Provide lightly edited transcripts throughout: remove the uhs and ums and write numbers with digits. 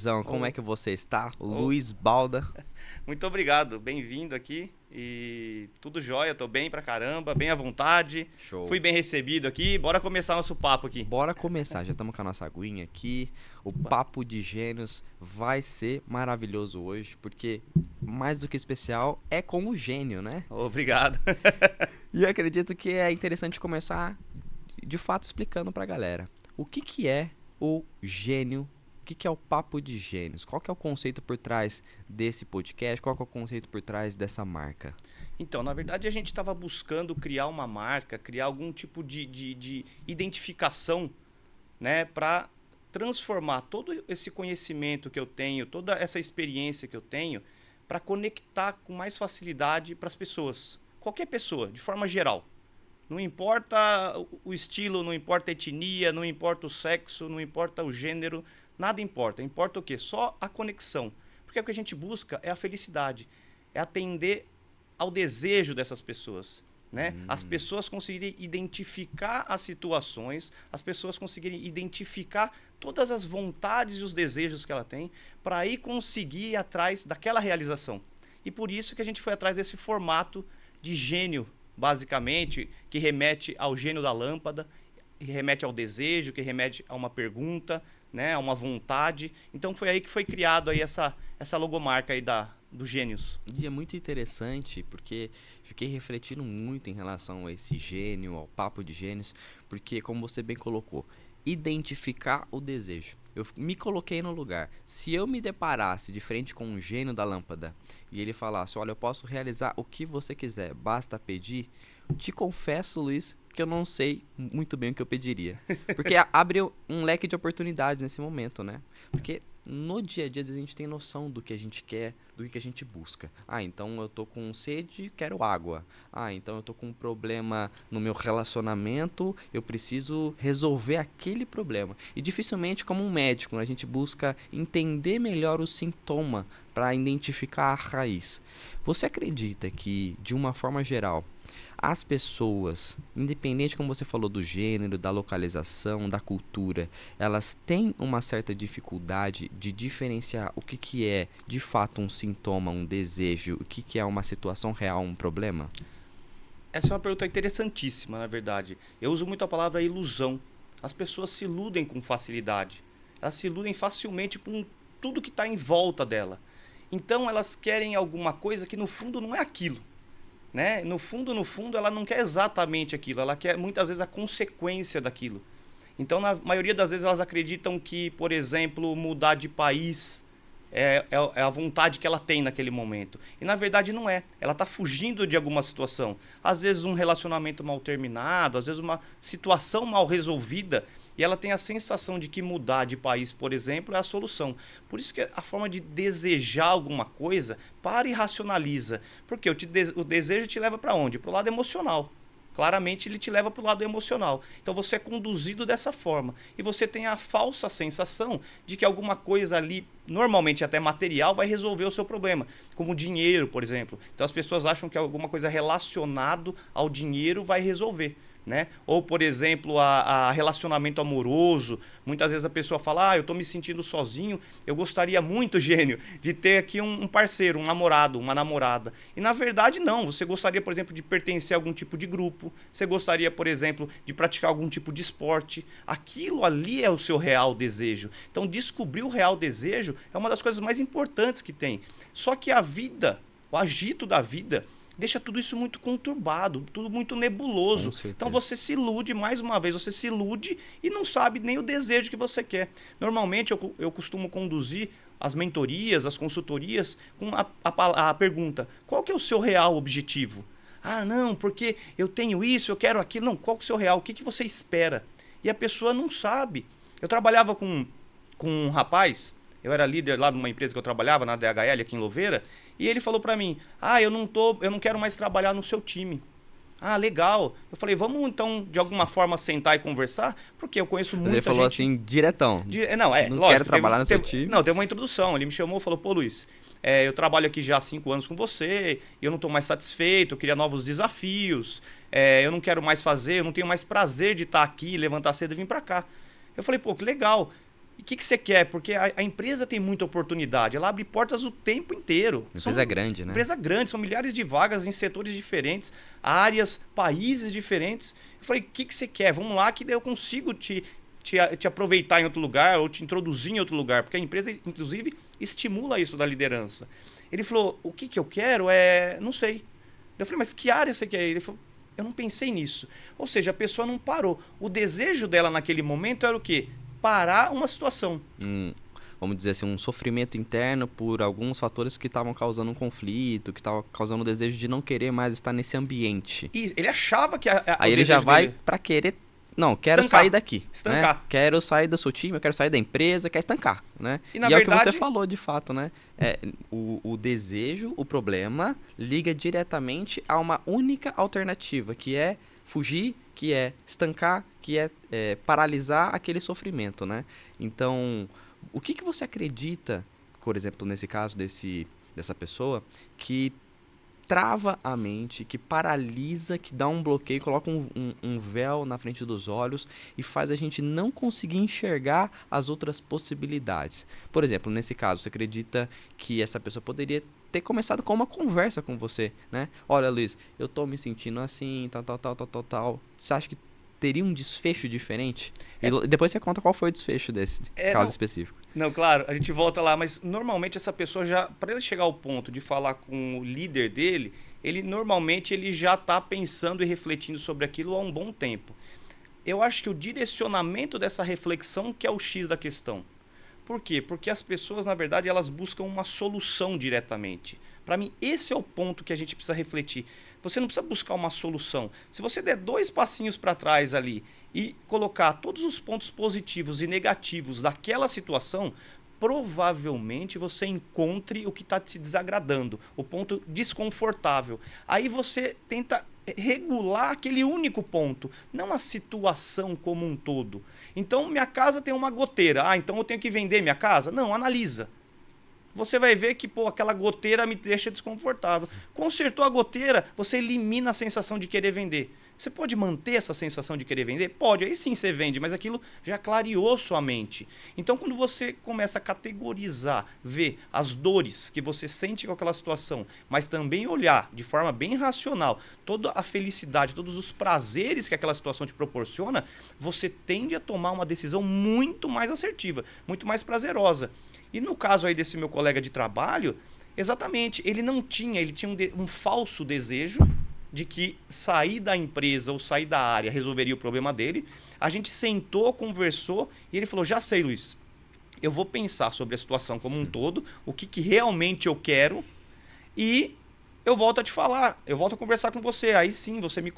Luizão, como é que você está? Ô, Luiz Balda. muito obrigado, bem-vindo aqui e tudo jóia, tô bem pra caramba, bem à vontade, fui Show. bem recebido aqui, bora começar nosso papo aqui. Bora começar, já estamos com a nossa aguinha aqui. O Opa. Papo de Gênios vai ser maravilhoso hoje, porque mais do que especial é com o gênio, né? Obrigado. E eu acredito que é interessante começar de fato explicando pra galera o que que é o gênio, o que que é o Papo de Gênios, qual que é o conceito por trás desse podcast, qual que é o conceito por trás dessa marca. Então, na verdade, a gente estava buscando criar uma marca, criar algum tipo de identificação, né, para transformar todo esse conhecimento que eu tenho, toda essa experiência que eu tenho, para conectar com mais facilidade para as pessoas. Qualquer pessoa, de forma geral. Não importa o estilo, não importa a etnia, não importa o sexo, não importa o gênero, nada importa. Importa o quê? Só a conexão. Porque o que a gente busca é a felicidade, é atender ao desejo dessas pessoas. Né? As pessoas conseguirem identificar as situações, as pessoas conseguirem identificar todas as vontades e os desejos que ela tem, para aí conseguir ir atrás daquela realização. E por isso que a gente foi atrás desse formato de gênio, basicamente, que remete ao gênio da lâmpada, que remete ao desejo, que remete a uma pergunta, né, a uma vontade. Então foi aí que foi criado aí essa logomarca aí do Gênios. E é muito interessante porque fiquei refletindo muito em relação a esse gênio, ao Papo de Gênios, porque como você bem colocou, identificar o desejo. Eu me coloquei no lugar. Se eu me deparasse de frente com um gênio da lâmpada e ele falasse, olha, eu posso realizar o que você quiser, basta pedir, te confesso, Luiz, que eu não sei muito bem o que eu pediria. Porque abre um leque de oportunidades nesse momento, né? Porque no dia a dia, às vezes, a gente tem noção do que a gente quer, do que a gente busca. Ah, então eu tô com sede, quero água. Ah, então eu tô com um problema no meu relacionamento, eu preciso resolver aquele problema. E dificilmente, como um médico, a gente busca entender melhor o sintoma para identificar a raiz. Você acredita que, de uma forma geral, as pessoas, independente como você falou do gênero, da localização, da cultura, elas têm uma certa dificuldade de diferenciar o que que é de fato um sintoma, um desejo, o que que é uma situação real, um problema? Essa é uma pergunta interessantíssima, na verdade. Eu uso muito a palavra ilusão. As pessoas se iludem com facilidade. Elas se iludem facilmente com tudo que está em volta dela. Então elas querem alguma coisa que no fundo não é aquilo. Né? No fundo, ela não quer exatamente aquilo, ela quer muitas vezes a consequência daquilo. Então, na maioria das vezes, elas acreditam que, por exemplo, mudar de país é a vontade que ela tem naquele momento. E na verdade não é. Ela está fugindo de alguma situação. Às vezes um relacionamento mal terminado, às vezes uma situação mal resolvida. E ela tem a sensação de que mudar de país, por exemplo, é a solução. Por isso que a forma de desejar alguma coisa, para e racionaliza. Porque o desejo te leva para onde? Para o lado emocional. Claramente ele te leva para o lado emocional. Então você é conduzido dessa forma. E você tem a falsa sensação de que alguma coisa ali, normalmente até material, vai resolver o seu problema. Como dinheiro, por exemplo. Então as pessoas acham que alguma coisa relacionada ao dinheiro vai resolver. Né? Ou, por exemplo, a relacionamento amoroso. Muitas vezes a pessoa fala, eu estou me sentindo sozinho, eu gostaria muito, gênio, de ter aqui um parceiro, um namorado, uma namorada. E na verdade não, você gostaria, por exemplo, de pertencer a algum tipo de grupo, você gostaria, por exemplo, de praticar algum tipo de esporte. Aquilo ali é o seu real desejo. Então descobrir o real desejo é uma das coisas mais importantes que tem. Só que a vida, o agito da vida, deixa tudo isso muito conturbado, tudo muito Com nebuloso. Então certeza. você se ilude, mais uma vez, você se ilude e não sabe nem o desejo que você quer. Normalmente eu costumo conduzir as mentorias, as consultorias, com a pergunta, qual que é o seu real objetivo? Ah, não, porque eu tenho isso, eu quero aquilo. Não, qual que é o seu real? O que você espera? E a pessoa não sabe. Eu trabalhava com um rapaz, eu era líder lá de uma empresa que eu trabalhava, na DHL, aqui em Louveira, e ele falou pra mim, eu não quero mais trabalhar no seu time. Ah, legal. Eu falei, vamos então, de alguma forma, sentar e conversar? Porque eu conheço Mas ele muita falou gente... assim, diretão, Não, não quero lógico. trabalhar no seu time. Não, teve uma introdução. Ele me chamou e falou, pô, Luiz, eu trabalho aqui já há 5 anos com você, e eu não estou mais satisfeito, eu queria novos desafios, eu não quero mais fazer, eu não tenho mais prazer de estar aqui, levantar cedo e vir pra cá. Eu falei, pô, que legal. E o que você quer? Porque a empresa tem muita oportunidade, ela abre portas o tempo inteiro. Empresa grande, né? Empresa grande, são milhares de vagas em setores diferentes, áreas, países diferentes. Eu falei, o que você quer? Vamos lá que daí eu consigo te aproveitar em outro lugar ou te introduzir em outro lugar. Porque a empresa, inclusive, estimula isso da liderança. Ele falou, o que eu quero é... não sei. Eu falei, mas que área você quer? Ele falou, eu não pensei nisso. Ou seja, a pessoa não parou. O desejo dela naquele momento era o quê? Parar uma situação. Vamos dizer assim, um sofrimento interno por alguns fatores que estavam causando um conflito, que estavam causando o desejo de não querer mais estar nesse ambiente. E ele achava que aí ele já vai para querer... Não, quero sair daqui. Estancar. Né? Quero sair do seu time, eu quero sair da empresa, quero estancar. Né? E na verdade... é o que você falou, de fato, né? O desejo, o problema, liga diretamente a uma única alternativa, que é fugir, que é estancar, que é paralisar aquele sofrimento, né? Então, o que você acredita, por exemplo, nesse caso dessa pessoa, que trava a mente, que paralisa, que dá um bloqueio, coloca um véu na frente dos olhos e faz a gente não conseguir enxergar as outras possibilidades? Por exemplo, nesse caso, você acredita que essa pessoa poderia ter começado com uma conversa com você, né? Olha, Luiz, eu tô me sentindo assim, tal. Você acha que teria um desfecho diferente? E depois você conta qual foi o desfecho desse caso específico. Não, claro, a gente volta lá, mas normalmente essa pessoa já, para ele chegar ao ponto de falar com o líder dele, ele já está pensando e refletindo sobre aquilo há um bom tempo. Eu acho que o direcionamento dessa reflexão que é o X da questão. Por quê? Porque as pessoas, na verdade, elas buscam uma solução diretamente. Para mim, esse é o ponto que a gente precisa refletir. Você não precisa buscar uma solução. Se você der 2 passinhos para trás ali e colocar todos os pontos positivos e negativos daquela situação, provavelmente você encontre o que está te desagradando, o ponto desconfortável. Aí você tenta regular aquele único ponto, não a situação como um todo. Então, minha casa tem uma goteira. Então eu tenho que vender minha casa? Não, analisa. Você vai ver que aquela goteira me deixa desconfortável. Consertou a goteira, você elimina a sensação de querer vender. Você pode manter essa sensação de querer vender? Pode, aí sim você vende, mas aquilo já clareou sua mente. Então, quando você começa a categorizar, ver as dores que você sente com aquela situação, mas também olhar de forma bem racional toda a felicidade, todos os prazeres que aquela situação te proporciona, você tende a tomar uma decisão muito mais assertiva, muito mais prazerosa. E no caso aí desse meu colega de trabalho, exatamente, ele tinha um falso desejo de que sair da empresa ou sair da área resolveria o problema dele. A gente sentou, conversou e ele falou, já sei, Luiz, eu vou pensar sobre a situação como um todo, o que realmente eu quero e eu volto a te falar, eu volto a conversar com você. Aí sim, você me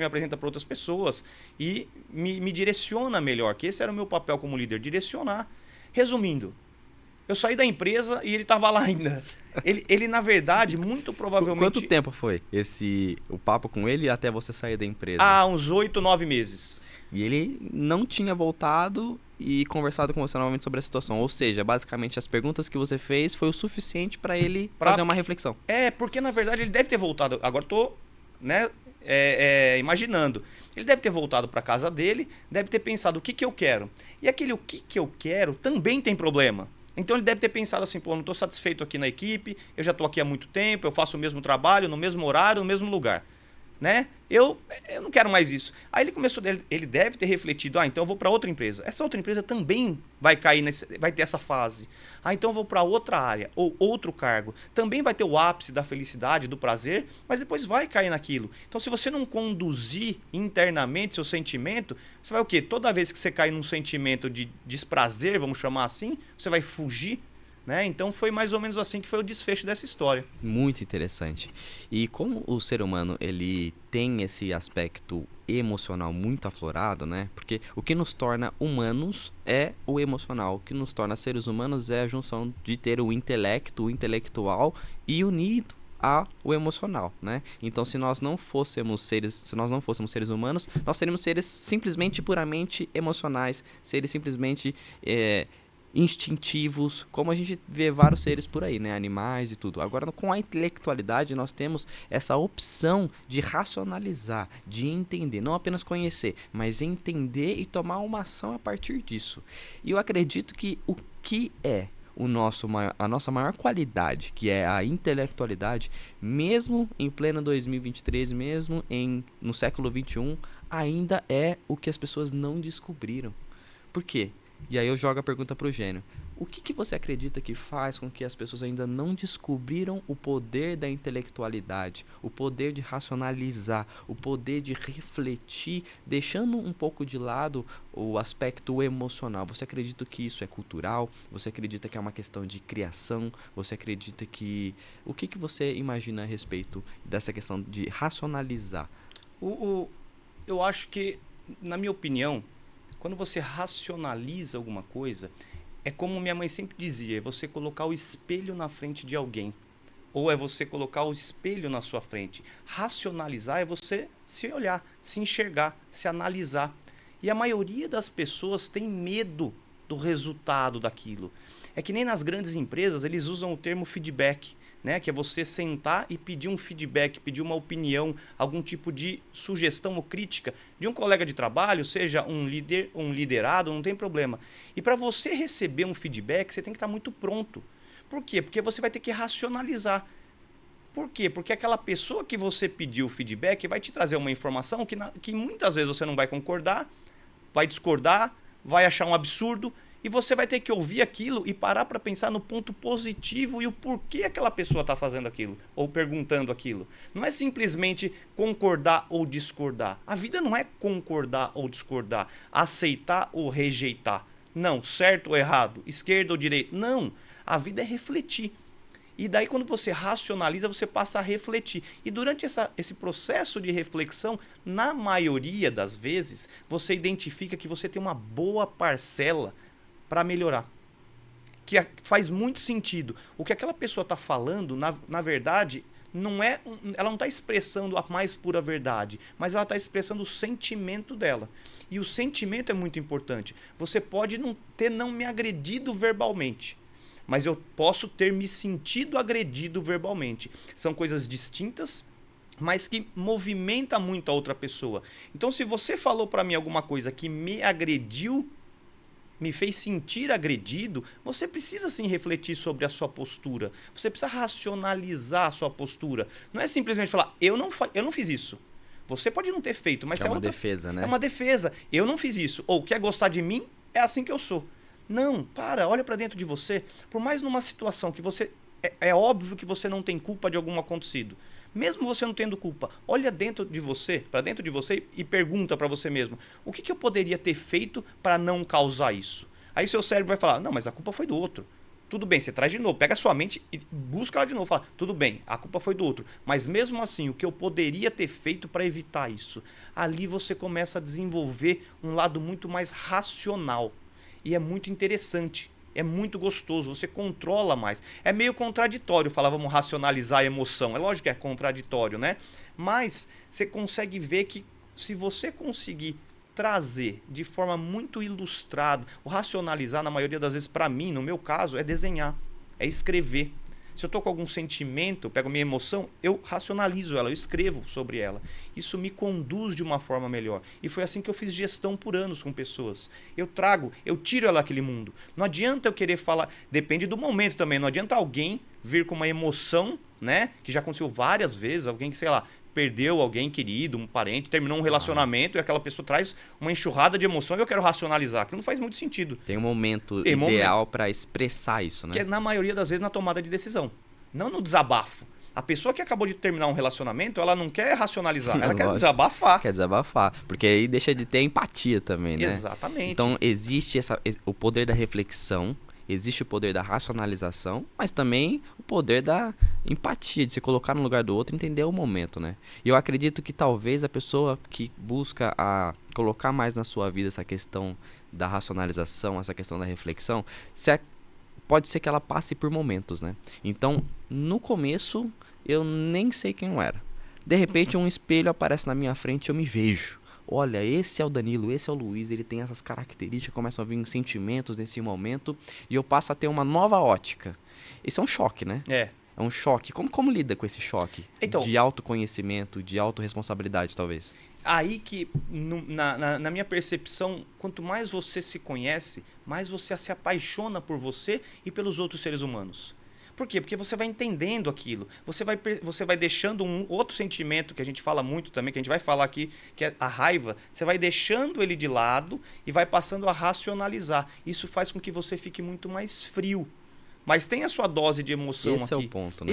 apresenta para outras pessoas e me direciona melhor, que esse era o meu papel como líder, direcionar. Resumindo, eu saí da empresa e ele estava lá ainda. Ele, na verdade, muito provavelmente... Quanto tempo foi o papo com ele até você sair da empresa? Uns 8, 9 meses. E ele não tinha voltado e conversado com você novamente sobre a situação. Ou seja, basicamente as perguntas que você fez foi o suficiente para ele fazer uma reflexão. Porque na verdade ele deve ter voltado. Agora estou imaginando. Ele deve ter voltado para casa dele, deve ter pensado o que eu quero. E aquele o que eu quero também tem problema. Então ele deve ter pensado assim, não estou satisfeito aqui na equipe, eu já estou aqui há muito tempo, eu faço o mesmo trabalho, no mesmo horário, no mesmo lugar. Né? Eu não quero mais isso. Aí ele deve ter refletido, então eu vou para outra empresa. Essa outra empresa também vai vai ter essa fase. Então eu vou para outra área ou outro cargo. Também vai ter o ápice da felicidade, do prazer, mas depois vai cair naquilo. Então se você não conduzir internamente seu sentimento, você vai o quê? Toda vez que você cair num sentimento de desprazer, vamos chamar assim, você vai fugir. Né? Então foi mais ou menos assim que foi o desfecho dessa história. Muito interessante. E como o ser humano ele tem esse aspecto emocional muito aflorado, né? Porque o que nos torna humanos é o emocional. O que nos torna seres humanos é a junção de ter o intelecto, o intelectual e unido ao emocional, né? Então, se nós não fôssemos seres humanos, nós seríamos seres simplesmente puramente emocionais, seres simplesmente instintivos, como a gente vê vários seres por aí, né? Animais e tudo. Agora, com a intelectualidade, nós temos essa opção de racionalizar, de entender, não apenas conhecer, mas entender e tomar uma ação a partir disso. E eu acredito que o que é a nossa maior qualidade, que é a intelectualidade, mesmo em pleno 2023, mesmo no século 21, ainda é o que as pessoas não descobriram. Por quê? E aí eu jogo a pergunta pro Gênio. O que você acredita que faz com que as pessoas ainda não descobriram o poder da intelectualidade, o poder de racionalizar, o poder de refletir, deixando um pouco de lado o aspecto emocional? Você acredita que isso é cultural? Você acredita que é uma questão de criação? Você acredita que... O que você imagina a respeito dessa questão de racionalizar? Eu acho que, na minha opinião, quando você racionaliza alguma coisa, é como minha mãe sempre dizia, é você colocar o espelho na frente de alguém. Ou é você colocar o espelho na sua frente. Racionalizar é você se olhar, se enxergar, se analisar. E a maioria das pessoas tem medo do resultado daquilo. É que nem nas grandes empresas eles usam o termo feedback, né? Que é você sentar e pedir um feedback, pedir uma opinião, algum tipo de sugestão ou crítica de um colega de trabalho, seja um líder, um liderado, não tem problema. E para você receber um feedback, você tem que estar muito pronto. Por quê? Porque você vai ter que racionalizar. Por quê? Porque aquela pessoa que você pediu o feedback vai te trazer uma informação que muitas vezes você não vai concordar, vai discordar, vai achar um absurdo. E você vai ter que ouvir aquilo e parar para pensar no ponto positivo e o porquê aquela pessoa está fazendo aquilo ou perguntando aquilo. Não é simplesmente concordar ou discordar. A vida não é concordar ou discordar, aceitar ou rejeitar. Não, certo ou errado, esquerda ou direita. Não, a vida é refletir. E daí quando você racionaliza, você passa a refletir. E durante esse processo de reflexão, na maioria das vezes, você identifica que você tem uma boa parcela para melhorar. Que faz muito sentido. O que aquela pessoa está falando, na verdade, ela não está expressando a mais pura verdade, mas ela está expressando o sentimento dela. E o sentimento é muito importante. Você pode não me agredido verbalmente, mas eu posso ter me sentido agredido verbalmente. São coisas distintas, mas que movimenta muito a outra pessoa. Então, se você falou para mim alguma coisa que me agrediu, me fez sentir agredido, você precisa sim refletir sobre a sua postura. Você precisa racionalizar a sua postura. Não é simplesmente falar, eu não fiz isso. Você pode não ter feito, mas é uma defesa, né? É uma defesa. Eu não fiz isso. Ou quer gostar de mim? É assim que eu sou. Não, olha para dentro de você. Por mais numa situação que você... É óbvio que você não tem culpa de algum acontecido. Mesmo você não tendo culpa, olha para dentro de você e pergunta para você mesmo, o que eu poderia ter feito para não causar isso? Aí seu cérebro vai falar, não, mas a culpa foi do outro. Tudo bem, você traz de novo, pega a sua mente e busca ela de novo, fala, tudo bem, a culpa foi do outro. Mas mesmo assim, o que eu poderia ter feito para evitar isso? Ali você começa a desenvolver um lado muito mais racional. E é muito interessante. É muito gostoso, você controla mais. É meio contraditório falar, vamos racionalizar a emoção. É lógico que é contraditório, né? Mas você consegue ver que se você conseguir trazer de forma muito ilustrada, o racionalizar, na maioria das vezes, para mim, no meu caso, é desenhar, é escrever. Se eu estou com algum sentimento, eu pego minha emoção, eu racionalizo ela, eu escrevo sobre ela. Isso me conduz de uma forma melhor. E foi assim que eu fiz gestão por anos com pessoas. Eu tiro ela daquele mundo. Não adianta eu querer falar, depende do momento também, não adianta alguém vir com uma emoção, né, que já aconteceu várias vezes, alguém que, sei lá, perdeu alguém querido, um parente, terminou um relacionamento e aquela pessoa traz uma enxurrada de emoção e eu quero racionalizar. Aquilo não faz muito sentido. Tem um momento ideal para expressar isso, né? Que é, na maioria das vezes, na tomada de decisão. Não no desabafo. A pessoa que acabou de terminar um relacionamento, ela não quer racionalizar, ela quer desabafar. Quer desabafar, porque aí deixa de ter empatia também, né? Exatamente. Então, existe o poder da reflexão, existe o poder da racionalização, mas também o poder da empatia, de se colocar no lugar do outro e entender o momento, né? E eu acredito que talvez a pessoa que busca colocar mais na sua vida essa questão da racionalização, essa questão da reflexão, pode ser que ela passe por momentos, né? Então, no começo, eu nem sei quem eu era. De repente, um espelho aparece na minha frente e eu me vejo. olha, esse é o Danilo, esse é o Luiz, ele tem essas características, começam a vir sentimentos nesse momento e eu passo a ter uma nova ótica. Esse é um choque, né? É. É um choque. Como lida com esse choque? Então, de autoconhecimento, de autorresponsabilidade, talvez. aí que, na minha percepção, quanto mais você se conhece, mais você se apaixona por você e pelos outros seres humanos. Por quê? Porque você vai entendendo aquilo. Você vai deixando um outro sentimento que a gente fala muito também, que a gente vai falar aqui, que é a raiva. Você vai deixando ele de lado e vai passando a racionalizar. Isso faz com que você fique muito mais frio. Mas tem a sua dose de emoção aqui. Esse é o ponto, né?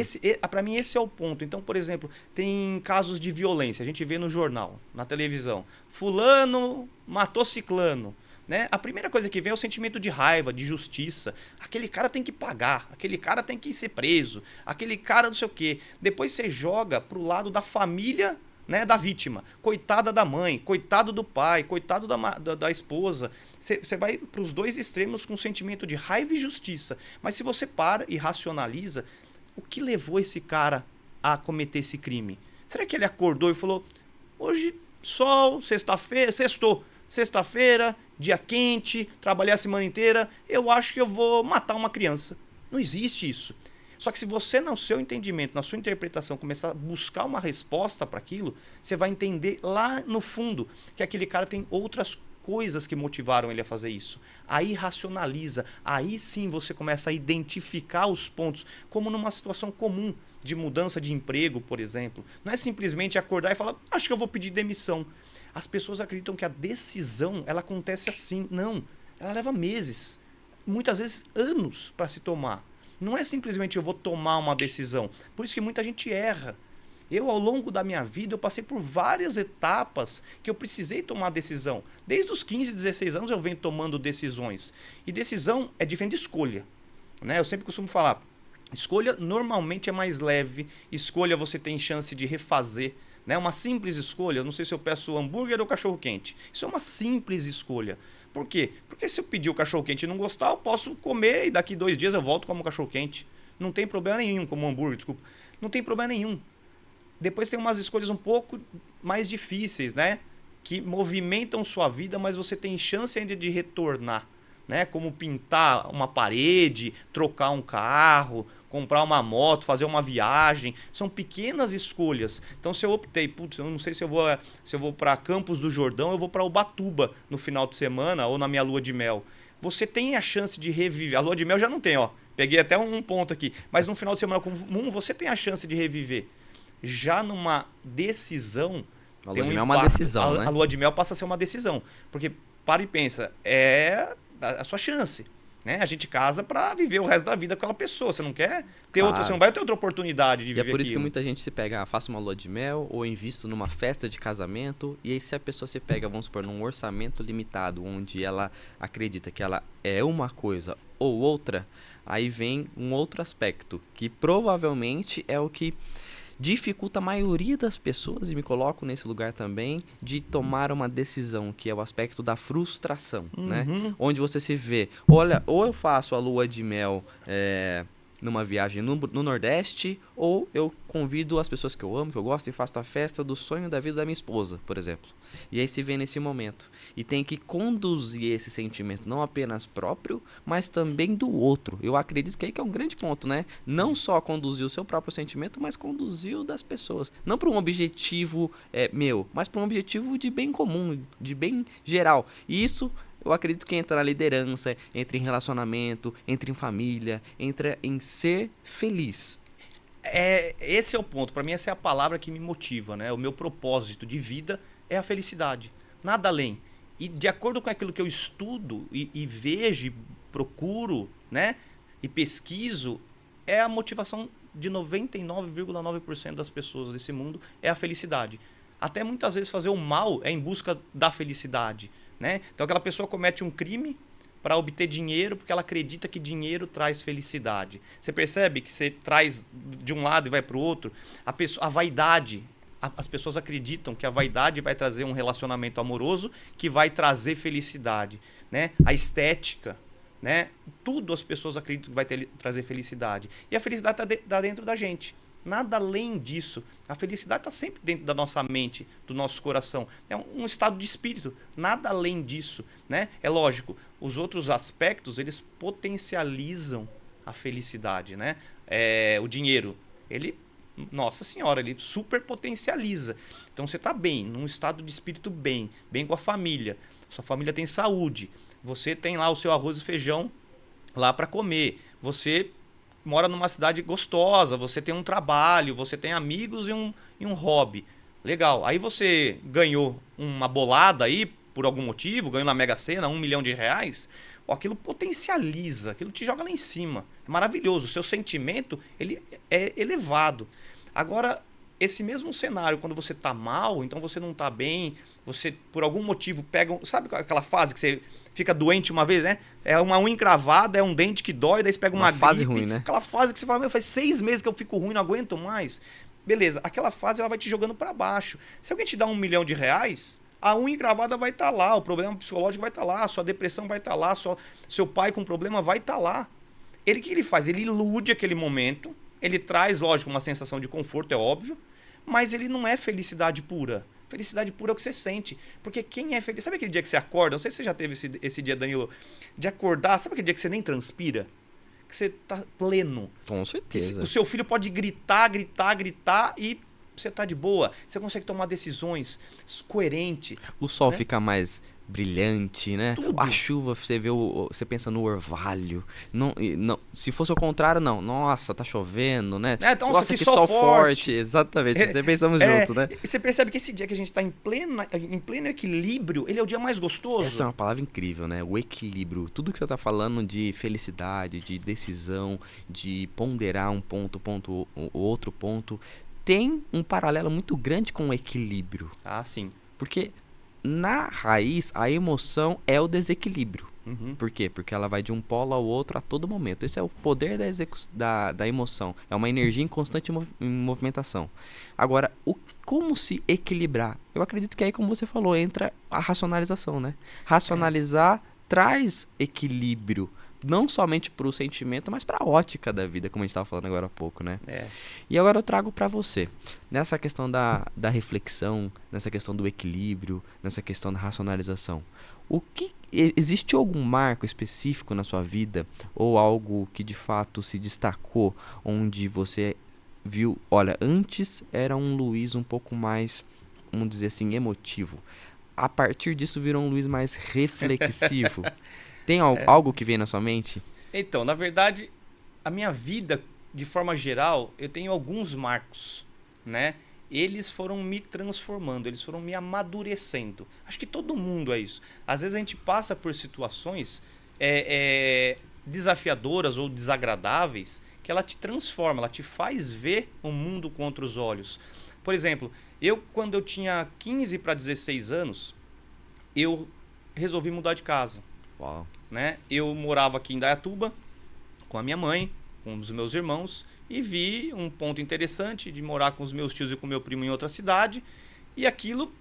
Para mim, esse é o ponto. Então, por exemplo, tem casos de violência. A gente vê no jornal, na televisão. Fulano matou ciclano. Né? A primeira coisa que vem é o sentimento de raiva, de justiça. Aquele cara tem que pagar. Aquele cara tem que ser preso. Aquele cara não sei o quê. Depois você joga pro lado da família, né, da vítima. Coitada da mãe, coitado do pai, coitado da esposa. Você vai para os dois extremos com um sentimento de raiva e justiça. Mas se você para e racionaliza, o que levou esse cara a cometer esse crime? Será que ele acordou e falou, hoje sol, sexta-feira, sexta-feira, dia quente, trabalhei a semana inteira, eu acho que eu vou matar uma criança. Não existe isso. Só que se você, no seu entendimento, na sua interpretação, começar a buscar uma resposta para aquilo, você vai entender lá no fundo que aquele cara tem outras coisas que motivaram ele a fazer isso. Aí racionaliza, aí sim você começa a identificar os pontos, como numa situação comum de mudança de emprego, por exemplo. Não é simplesmente acordar e falar, acho que eu vou pedir demissão. As pessoas acreditam que a decisão ela acontece assim. Não, ela leva meses, muitas vezes anos para se tomar. Não é simplesmente eu vou tomar uma decisão. Por isso que muita gente erra. Eu, ao longo da minha vida, eu passei por várias etapas que eu precisei tomar decisão. Desde os 15, 16 anos eu venho tomando decisões. E decisão é diferente de escolha. Né? Eu sempre costumo falar, escolha normalmente é mais leve. Escolha você tem chance de refazer. Né? Uma simples escolha, eu não sei se eu peço hambúrguer ou cachorro quente. Isso é uma simples escolha. Por quê? Porque se eu pedir o cachorro quente e não gostar, eu posso comer e daqui 2 dias eu volto como cachorro quente. Não tem problema nenhum, como hambúrguer, desculpa. Não tem problema nenhum. Depois tem umas escolhas um pouco mais difíceis, né? Que movimentam sua vida, mas você tem chance ainda de retornar. Né? Como pintar uma parede, trocar um carro, comprar uma moto, fazer uma viagem. São pequenas escolhas. Então se eu optei, putz, eu não sei se eu vou para Campos do Jordão, eu vou para Ubatuba no final de semana ou na minha lua de mel. Você tem a chance de reviver. A lua de mel já não tem, ó. Peguei até um ponto aqui. Mas no final de semana comum, você tem a chance de reviver. Já numa decisão... A lua de mel é uma decisão, né? A lua de mel passa a ser uma decisão. Porque, para e pensa, é a sua chance. Né? A gente casa pra viver o resto da vida com aquela pessoa. Você não quer ter outra, você não vai ter outra oportunidade de viver aquilo. E é por isso que muita gente se pega, faça uma lua de mel ou invisto numa festa de casamento. E aí se a pessoa se pega, vamos supor, num orçamento limitado, onde ela acredita que ela é uma coisa ou outra, aí vem um outro aspecto, que provavelmente é o que dificulta a maioria das pessoas, e me coloco nesse lugar também, de tomar uma decisão, que é o aspecto da frustração, né? Onde você se vê, olha, ou eu faço a lua de mel numa viagem no Nordeste, ou eu convido as pessoas que eu amo, que eu gosto, e faço a festa do sonho da vida da minha esposa, por exemplo. E aí se vê nesse momento. E tem que conduzir esse sentimento, não apenas próprio, mas também do outro. Eu acredito que aí que é um grande ponto, né? Não só conduzir o seu próprio sentimento, mas conduzir o das pessoas. Não para um objetivo meu, mas para um objetivo de bem comum, de bem geral. E isso... eu acredito que entra na liderança, entra em relacionamento, entra em família, entra em ser feliz. Esse é o ponto. Para mim, essa é a palavra que me motiva, né? O meu propósito de vida é a felicidade. Nada além. E de acordo com aquilo que eu estudo e vejo, e procuro, né? E pesquiso, é a motivação de 99,9% das pessoas desse mundo é a felicidade. Até muitas vezes fazer o mal é em busca da felicidade. Né? Então aquela pessoa comete um crime para obter dinheiro porque ela acredita que dinheiro traz felicidade. Você percebe que você traz de um lado e vai para o outro? A vaidade. As pessoas acreditam que a vaidade vai trazer um relacionamento amoroso que vai trazer felicidade. Né? A estética. Né? Tudo as pessoas acreditam que vai trazer felicidade. E a felicidade está dentro da gente. Nada além disso. A felicidade está sempre dentro da nossa mente, do nosso coração. É um estado de espírito. Nada além disso, né? É lógico, os outros aspectos, eles potencializam a felicidade, né? O dinheiro, ele, nossa senhora, ele super potencializa. Então você está bem, num estado de espírito bem com a família. Sua família tem saúde. Você tem lá o seu arroz e feijão lá para comer. Você mora numa cidade gostosa, você tem um trabalho, você tem amigos e um hobby. Legal. Aí você ganhou uma bolada aí, por algum motivo, ganhou na Mega Sena, R$1 milhão. Aquilo potencializa, aquilo te joga lá em cima. É maravilhoso. O seu sentimento, ele é elevado. Agora, esse mesmo cenário, quando você tá mal, então você não tá bem, você por algum motivo pega... Sabe aquela fase que você fica doente uma vez, né? É uma unha encravada, é um dente que dói, daí você pega uma fase gripe, ruim, né? Aquela fase que você fala, meu, faz 6 meses que eu fico ruim, não aguento mais. Beleza, aquela fase ela vai te jogando para baixo. Se alguém te dá R$1 milhão, a unha encravada vai estar lá, o problema psicológico vai estar lá, a sua depressão vai estar lá, seu pai com problema vai estar lá. O que ele faz? Ele ilude aquele momento, ele traz, lógico, uma sensação de conforto, é óbvio, mas ele não é felicidade pura. Felicidade pura é o que você sente. Porque quem é feliz... Sabe aquele dia que você acorda? Não sei se você já teve esse dia, Danilo, de acordar. Sabe aquele dia que você nem transpira? Que você tá pleno. Com certeza. O seu filho pode gritar e você tá de boa. Você consegue tomar decisões coerente. O sol, né? Fica mais brilhante, né? Tudo. A chuva, você pensa no orvalho. Não, se fosse o contrário, não. Nossa, tá chovendo, né? Então, nossa, que sol forte. Exatamente, até pensamos junto, né? Você percebe que esse dia que a gente tá em pleno equilíbrio, ele é o dia mais gostoso. Essa é uma palavra incrível, né? O equilíbrio. Tudo que você tá falando de felicidade, de decisão, de ponderar um ponto, o outro ponto, tem um paralelo muito grande com o equilíbrio. Ah, sim. Porque na raiz, a emoção é o desequilíbrio. Uhum. Por quê? Porque ela vai de um polo ao outro a todo momento. Esse é o poder da emoção. É uma energia em constante movimentação. Agora, como se equilibrar? Eu acredito que aí, como você falou, entra a racionalização, né? Racionalizar traz equilíbrio. Não somente para o sentimento, mas para a ótica da vida, como a gente estava falando agora há pouco, né? E agora eu trago para você, nessa questão da reflexão, nessa questão do equilíbrio, nessa questão da racionalização. Existe algum marco específico na sua vida, ou algo que de fato se destacou, onde você viu, olha, antes era um Luiz um pouco mais, vamos dizer assim, emotivo. A partir disso virou um Luiz mais reflexivo. Tem algo que vem na sua mente? Então, na verdade, a minha vida, de forma geral, eu tenho alguns marcos, né? Eles foram me transformando, eles foram me amadurecendo. Acho que todo mundo é isso. Às vezes a gente passa por situações desafiadoras ou desagradáveis que ela te transforma, ela te faz ver o mundo com outros olhos. Por exemplo, quando eu tinha 15 para 16 anos, eu resolvi mudar de casa. Uau. Né? Eu morava aqui em Indaiatuba com a minha mãe, com um dos meus irmãos, e vi um ponto interessante de morar com os meus tios e com meu primo em outra cidade, e aquilo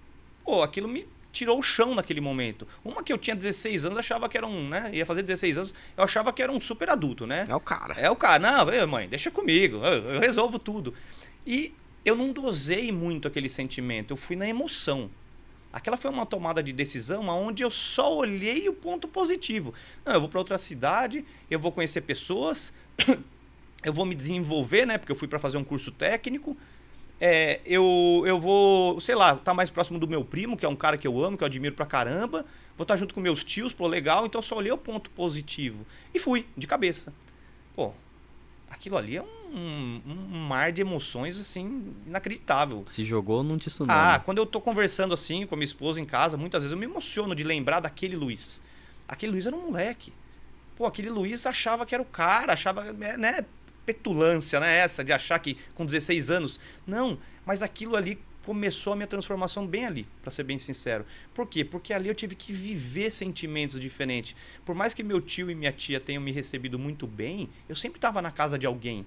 me tirou o chão naquele momento. Uma que eu tinha 16 anos, achava que era ia fazer 16 anos, eu achava que era um super adulto, né? É o cara. Não, mãe, deixa comigo, eu resolvo tudo. E eu não dosei muito aquele sentimento, eu fui na emoção. Aquela foi uma tomada de decisão onde eu só olhei o ponto positivo. Não, eu vou para outra cidade, eu vou conhecer pessoas, eu vou me desenvolver, né? Porque eu fui para fazer um curso técnico. Eu vou, sei lá, estar mais próximo do meu primo, que é um cara que eu amo, que eu admiro pra caramba. Vou estar junto com meus tios, legal. Então eu só olhei o ponto positivo. E fui, de cabeça. Aquilo ali é um mar de emoções, assim, inacreditável. Se jogou num tsunami. Quando eu tô conversando assim com a minha esposa em casa, muitas vezes eu me emociono de lembrar daquele Luiz. Aquele Luiz era um moleque. Aquele Luiz achava que era o cara, achava, né, petulância, né, essa de achar que com 16 anos. Não, mas aquilo ali começou a minha transformação bem ali, pra ser bem sincero. Por quê? Porque ali eu tive que viver sentimentos diferentes. Por mais que meu tio e minha tia tenham me recebido muito bem, eu sempre estava na casa de alguém.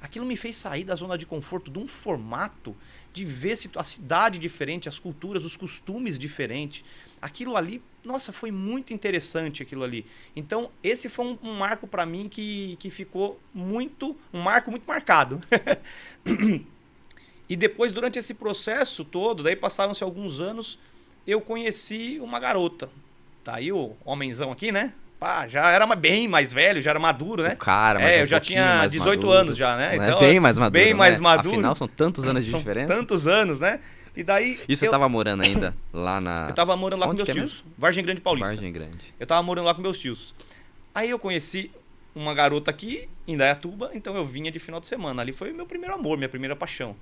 Aquilo me fez sair da zona de conforto de um formato de ver a cidade diferente, as culturas, os costumes diferentes. Aquilo ali, nossa, foi muito interessante aquilo ali. Então, esse foi um marco para mim que ficou um marco muito marcado. E depois, durante esse processo todo, daí passaram-se alguns anos, eu conheci uma garota. Tá aí o homenzão aqui, né? Pá, já era bem mais velho, já era maduro, né? O cara, mas eu já tinha 18 maduro, anos já, né? Então, bem mais maduro, bem mais né? maduro. Afinal, são tantos anos de diferença. Tantos anos, né? E daí... E você tava morando ainda lá na... Eu tava morando lá Onde com meus tios. Vargem Grande Paulista. Vargem Grande. Eu tava morando lá com meus tios. Aí eu conheci uma garota aqui, em Indaiatuba, então eu vinha de final de semana. Ali foi o meu primeiro amor, minha primeira paixão.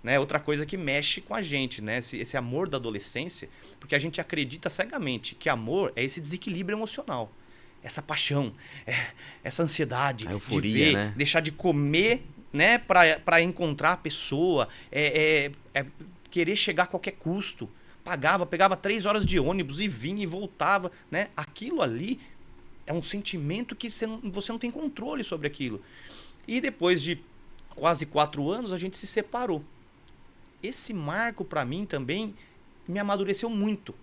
Né, outra coisa que mexe com a gente, né? Esse amor da adolescência, porque a gente acredita cegamente que amor é esse desequilíbrio emocional. Essa paixão, essa ansiedade a euforia, de ver, né? deixar de comer, né, pra encontrar a pessoa, querer chegar a qualquer custo. Pegava 3 horas de ônibus e vinha e voltava, né? Aquilo ali é um sentimento que você não tem controle sobre aquilo. E depois de quase 4 anos, a gente se separou. Esse marco, pra mim, também me amadureceu muito.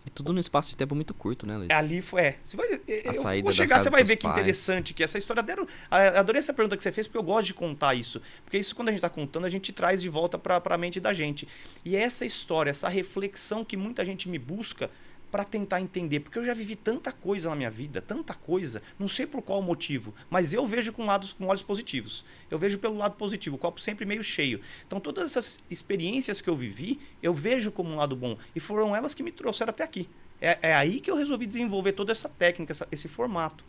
E tudo num espaço de tempo muito curto, né, Luiz? Ali foi. saída vou da chegar, casa você vai dos ver que pais. interessante que essa história dela. Adorei essa pergunta que você fez, porque eu gosto de contar isso. Porque isso, quando a gente tá contando, a gente traz de volta pra mente da gente. E é essa história, essa reflexão que muita gente me busca pra tentar entender. Porque eu já vivi tanta coisa na minha vida, tanta coisa, não sei por qual motivo, mas eu vejo com olhos positivos. Eu vejo pelo lado positivo, o copo sempre meio cheio. Então todas essas experiências que eu vivi, eu vejo como um lado bom. E foram elas que me trouxeram até aqui. É aí que eu resolvi desenvolver toda essa técnica, esse formato.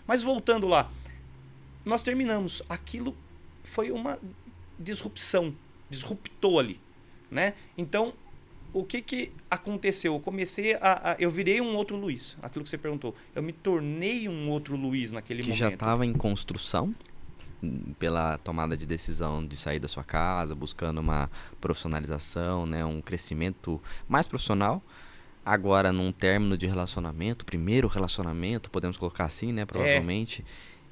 Mas voltando lá, nós terminamos. Aquilo foi uma disruptou ali, né? Então, o que aconteceu? Eu comecei eu virei um outro Luiz, aquilo que você perguntou. Eu me tornei um outro Luiz naquele momento. Que já estava em construção pela tomada de decisão de sair da sua casa, buscando uma profissionalização, né, um crescimento mais profissional. Agora, num término de relacionamento, primeiro relacionamento, podemos colocar assim, né, provavelmente.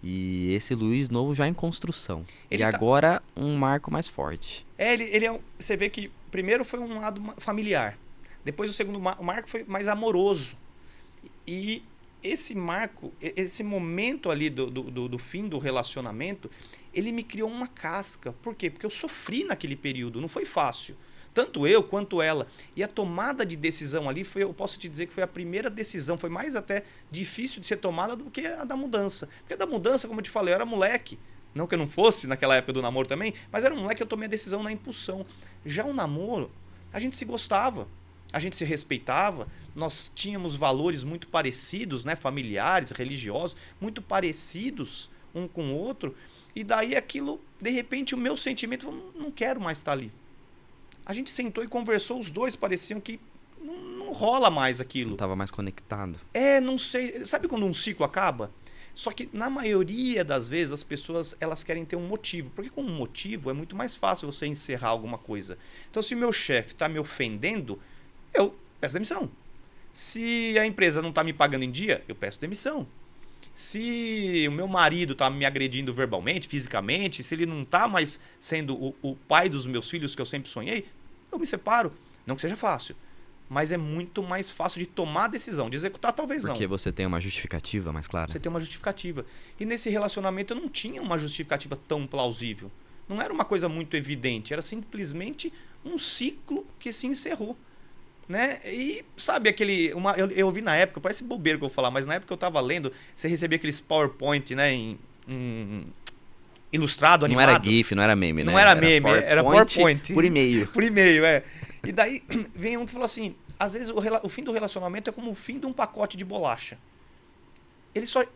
E esse Luiz novo já em construção. Agora um marco mais forte. Você vê que primeiro foi um lado familiar. Depois o segundo marco foi mais amoroso. E esse marco, esse momento ali do fim do relacionamento, ele me criou uma casca. Por quê? Porque eu sofri naquele período, não foi fácil. Tanto eu quanto ela. E a tomada de decisão ali, eu posso te dizer que foi a primeira decisão. Foi mais até difícil de ser tomada do que a da mudança. Porque a da mudança, como eu te falei, eu era moleque. Não que eu não fosse naquela época do namoro também, mas era um moleque que eu tomei a decisão na impulsão. Já o namoro, a gente se gostava, a gente se respeitava, nós tínhamos valores muito parecidos, né, familiares, religiosos, muito parecidos um com o outro. E daí aquilo, de repente, o meu sentimento, não quero mais estar ali. A gente sentou e conversou, os dois pareciam que não rola mais aquilo. Não estava mais conectado. Não sei. Sabe quando um ciclo acaba? Só que na maioria das vezes as pessoas elas querem ter um motivo. Porque com um motivo é muito mais fácil você encerrar alguma coisa. Então se o meu chefe está me ofendendo, eu peço demissão. Se a empresa não está me pagando em dia, eu peço demissão. Se o meu marido está me agredindo verbalmente, fisicamente, se ele não está mais sendo o pai dos meus filhos que eu sempre sonhei, eu me separo. Não que seja fácil, mas é muito mais fácil de tomar a decisão, de executar talvez não. Porque você tem uma justificativa mais clara. Você tem uma justificativa. E nesse relacionamento eu não tinha uma justificativa tão plausível. Não era uma coisa muito evidente, era simplesmente um ciclo que se encerrou. Né? E sabe aquele... eu ouvi na época, parece bobeira que eu vou falar, mas na época que eu tava lendo, você recebia aqueles PowerPoint, né, ilustrado, animado. Não era GIF, não era meme, né? Não era meme, era PowerPoint. Por e-mail. Por e-mail, E daí vem um que falou assim, às vezes o fim do relacionamento é como o fim de um pacote de bolacha.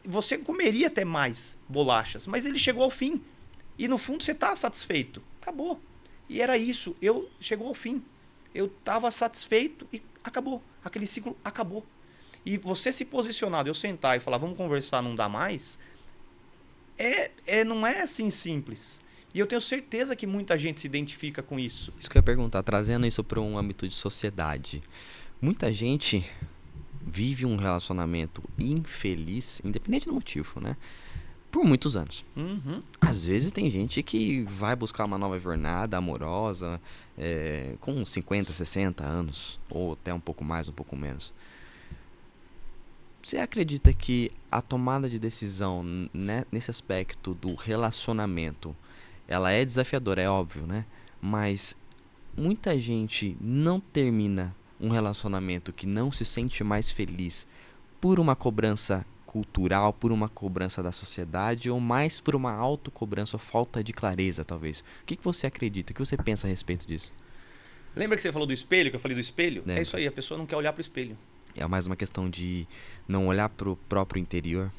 Você comeria até mais bolachas, mas ele chegou ao fim. E no fundo você tá satisfeito. Acabou. E era isso, chegou ao fim. Eu estava satisfeito e acabou. Aquele ciclo acabou. E você se posicionar, eu sentar e falar, vamos conversar, não dá mais, não é assim simples. E eu tenho certeza que muita gente se identifica com isso. Isso que eu ia perguntar, trazendo isso para um âmbito de sociedade. Muita gente vive um relacionamento infeliz, independente do motivo, né? por muitos anos. Uhum. Às vezes tem gente que vai buscar uma nova jornada amorosa com 50, 60 anos, ou até um pouco mais, um pouco menos. Você acredita que a tomada de decisão nesse aspecto do relacionamento, ela é desafiadora, é óbvio, né? Mas muita gente não termina um relacionamento que não se sente mais feliz por uma cobrança cultural, por uma cobrança da sociedade ou mais por uma autocobrança ou falta de clareza, talvez. O que você acredita? O que você pensa a respeito disso? Lembra que você falou do espelho, que eu falei do espelho? Lembro. É isso aí, a pessoa não quer olhar pro espelho. É mais uma questão de não olhar pro próprio interior.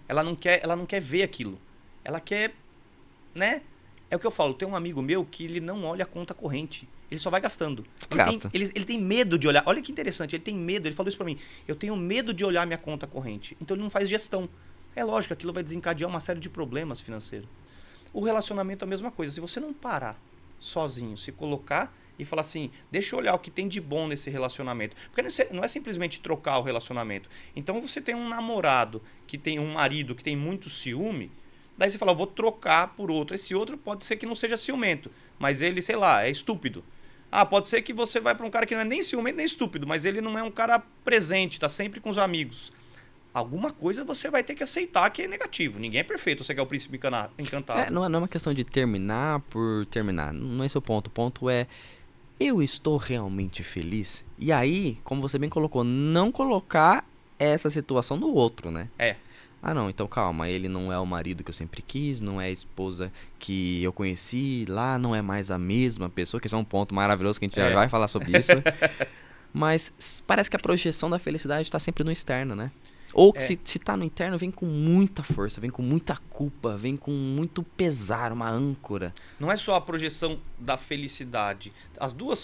Ela não quer ver aquilo. Ela quer, né? É o que eu falo, tem um amigo meu que ele não olha a conta corrente. Ele só vai gastando. Ele tem medo de olhar. Olha que interessante, ele tem medo, ele falou isso pra mim. Eu tenho medo de olhar minha conta corrente. Então ele não faz gestão. É lógico, aquilo vai desencadear uma série de problemas financeiros. O relacionamento é a mesma coisa. Se você não parar sozinho, se colocar e falar assim, deixa eu olhar o que tem de bom nesse relacionamento. Porque não é simplesmente trocar o relacionamento. Então você tem um namorado, que tem um marido que tem muito ciúme, daí você fala, eu vou trocar por outro. Esse outro pode ser que não seja ciumento, mas ele, sei lá, é estúpido. Ah, pode ser que você vai para um cara que não é nem ciumento nem estúpido, mas ele não é um cara presente, tá sempre com os amigos. Alguma coisa você vai ter que aceitar que é negativo. Ninguém é perfeito, você quer o príncipe encantado. Não é uma questão de terminar por terminar. Não é esse o ponto. O ponto é, eu estou realmente feliz? E aí, como você bem colocou, não colocar essa situação no outro, né? Ah, não, então calma, ele não é o marido que eu sempre quis, não é a esposa que eu conheci lá, não é mais a mesma pessoa, que esse é um ponto maravilhoso que a gente já vai falar sobre isso. Mas parece que a projeção da felicidade está sempre no externo, né? Ou que se tá no interno, vem com muita força, vem com muita culpa, vem com muito pesar, uma âncora. Não é só a projeção da felicidade.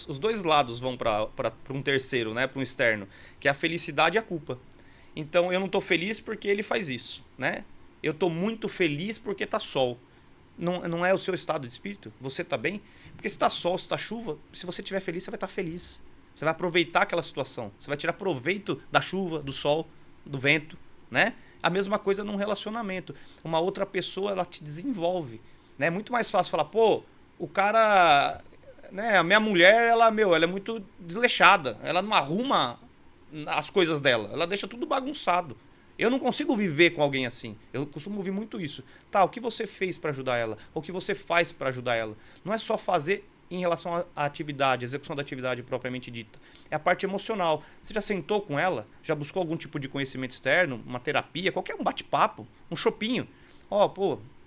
Os dois lados vão para um terceiro, né? Para um externo, que é a felicidade e a culpa. Então eu não tô feliz porque ele faz isso, né? Eu tô muito feliz porque tá sol. Não é o seu estado de espírito? Você tá bem? Porque se tá sol, se tá chuva, se você estiver feliz, você vai estar feliz. Você vai aproveitar aquela situação. Você vai tirar proveito da chuva, do sol, do vento, né? A mesma coisa num relacionamento. Uma outra pessoa, ela te desenvolve, né? É muito mais fácil falar, pô, o cara, né? A minha mulher, ela é muito desleixada. Ela não arruma as coisas dela. Ela deixa tudo bagunçado. Eu não consigo viver com alguém assim. Eu costumo ouvir muito isso. Tá, o que você fez para ajudar ela? Ou o que você faz para ajudar ela? Não é só fazer em relação à atividade, execução da atividade propriamente dita. É a parte emocional. Você já sentou com ela? Já buscou algum tipo de conhecimento externo? Uma terapia? Qualquer um bate-papo? Um chopinho?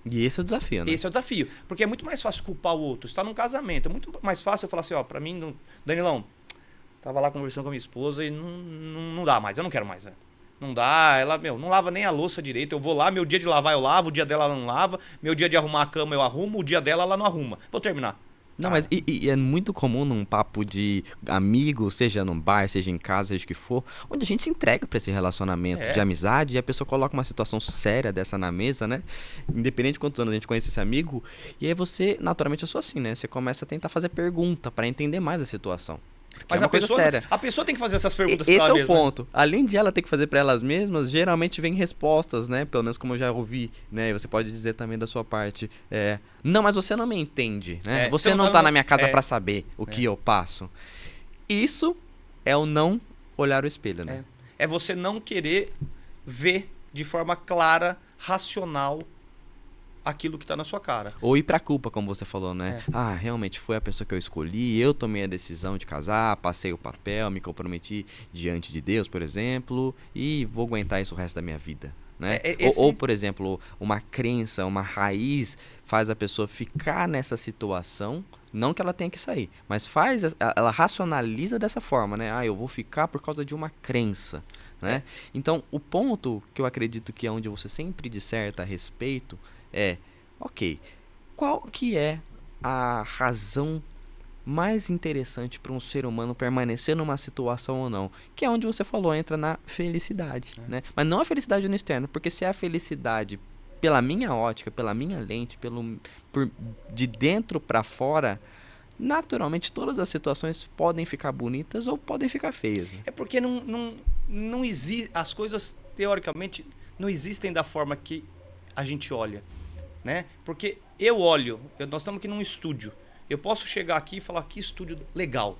E esse é o desafio, né? Esse é o desafio. Porque é muito mais fácil culpar o outro. Você está num casamento. É muito mais fácil eu falar assim, pra mim, Danilão, tava lá conversando com a minha esposa e não dá mais. Eu não quero mais, velho. Não dá, ela, não lava nem a louça direito. Eu vou lá, meu dia de lavar eu lavo, o dia dela ela não lava, meu dia de arrumar a cama eu arrumo, o dia dela ela não arruma. Vou terminar. Não, mas é muito comum num papo de amigo, seja num bar, seja em casa, seja o que for, onde a gente se entrega pra esse relacionamento de amizade e a pessoa coloca uma situação séria dessa na mesa, né? Independente de quantos anos a gente conhece esse amigo, e aí você, naturalmente eu sou assim, né? Você começa a tentar fazer pergunta pra entender mais a situação. Mas é uma coisa séria. A pessoa tem que fazer essas perguntas pra ela mesma. Esse é o ponto. Além de ela ter que fazer pra elas mesmas, geralmente vem respostas, né? Pelo menos como eu já ouvi, né? Você pode dizer também da sua parte. Não, mas você não me entende, né? Você não tá na minha casa pra saber o que eu passo. Isso é o não olhar o espelho, né? É você não querer ver de forma clara, racional, aquilo que tá na sua cara. Ou ir pra culpa, como você falou, né? Ah, realmente foi a pessoa que eu escolhi, eu tomei a decisão de casar, passei o papel, me comprometi diante de Deus, por exemplo, e vou aguentar isso o resto da minha vida, né? Ou, por exemplo, uma crença, uma raiz faz a pessoa ficar nessa situação, não que ela tenha que sair, mas ela racionaliza dessa forma, né? Ah, eu vou ficar por causa de uma crença, né? Então, o ponto que eu acredito que é onde você sempre disserta a respeito ok, qual que é a razão mais interessante para um ser humano permanecer numa situação ou não? Que é onde você falou, entra na felicidade, né? Mas não a felicidade no externo, porque se é a felicidade pela minha ótica, pela minha lente, de dentro para fora, naturalmente todas as situações podem ficar bonitas ou podem ficar feias, né? É porque não existe, as coisas teoricamente não existem da forma que a gente olha, né? Porque eu olho, nós estamos aqui num estúdio. Eu posso chegar aqui e falar, que estúdio legal.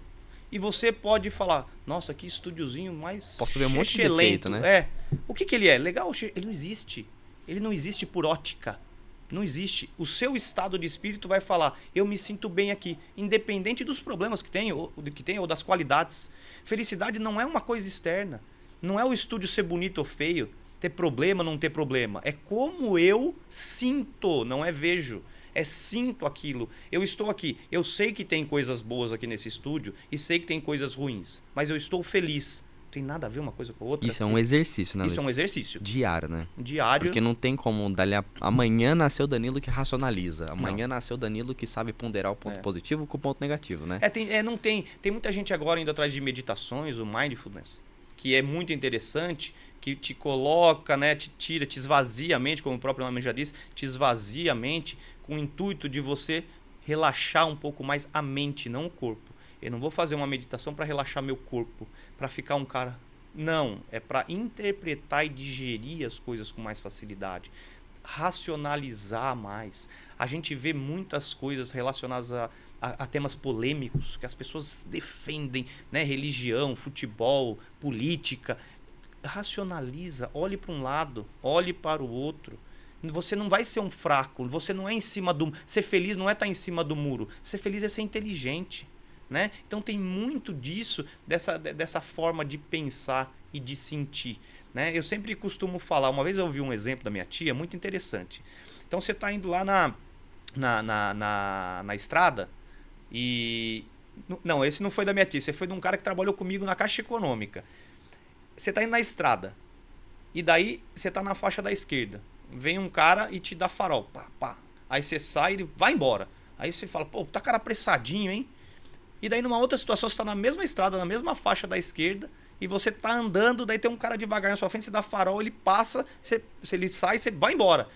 E você pode falar, nossa, que estúdiozinho mais posso ver um monte de defeito, né? O que ele é? Legal? Ele não existe. Ele não existe por ótica. Não existe. O seu estado de espírito vai falar, eu me sinto bem aqui, independente dos problemas que tem ou das qualidades. Felicidade não é uma coisa externa. Não é o estúdio ser bonito ou feio, ter problema ou não ter problema. É como eu sinto, não é vejo. É sinto aquilo. Eu estou aqui. Eu sei que tem coisas boas aqui nesse estúdio e sei que tem coisas ruins. Mas eu estou feliz. Não tem nada a ver uma coisa com a outra. Isso é um exercício, né, Luiz? Isso é um exercício. Diário, né? Diário. Porque não tem como amanhã nasceu o Danilo que racionaliza. Amanhã nasceu o Danilo que sabe ponderar o ponto positivo com o ponto negativo, né? Não tem. Tem muita gente agora indo atrás de meditações, o mindfulness, que é muito interessante, que te coloca, né, te tira, te esvazia a mente, como o próprio nome já diz, te esvazia a mente com o intuito de você relaxar um pouco mais a mente, não o corpo. Eu não vou fazer uma meditação para relaxar meu corpo, para ficar um cara... Não, é para interpretar e digerir as coisas com mais facilidade, racionalizar mais. A gente vê muitas coisas relacionadas a temas polêmicos que as pessoas defendem, né? Religião, futebol, política. Racionaliza, olhe para um lado, olhe para o outro. Você não vai ser um fraco, você não é em cima do... Ser feliz não é estar em cima do muro, ser feliz é ser inteligente, né? Então tem muito disso, dessa forma de pensar e de sentir, né? Eu sempre costumo falar, uma vez eu ouvi um exemplo da minha tia, muito interessante. Então você está indo lá na estrada e... Não, esse não foi da minha tia, esse foi de um cara que trabalhou comigo na Caixa Econômica. Você está indo na estrada e daí você está na faixa da esquerda. Vem um cara e te dá farol. Pá, pá. Aí você sai e ele vai embora. Aí você fala, pô, tá cara apressadinho, hein? E daí numa outra situação você tá na mesma estrada, na mesma faixa da esquerda, e você tá andando, daí tem um cara devagar na sua frente, você dá farol, ele passa, se ele sai, você vai embora.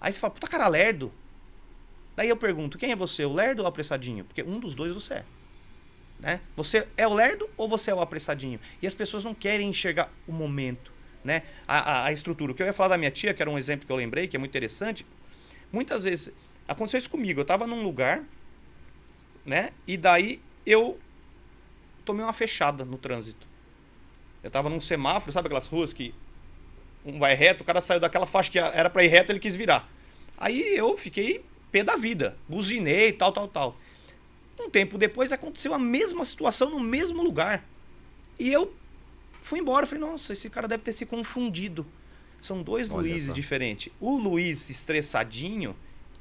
Aí você fala, puta cara lerdo. Daí eu pergunto, quem é você, o lerdo ou o apressadinho? Porque um dos dois você é. Né? Você é o lerdo ou você é o apressadinho? E as pessoas não querem enxergar o momento, né? A estrutura. O que eu ia falar da minha tia, que era um exemplo que eu lembrei, que é muito interessante. Muitas vezes aconteceu isso comigo. Eu estava num lugar, né? E daí eu tomei uma fechada no trânsito. Eu estava num semáforo, sabe aquelas ruas que um vai reto, o cara saiu daquela faixa que era para ir reto, ele quis virar. Aí eu fiquei pé da vida, buzinei, tal. Um tempo depois aconteceu a mesma situação no mesmo lugar. E eu fui embora, falei, nossa, esse cara deve ter se confundido. São dois Luizes diferentes. O Luiz estressadinho,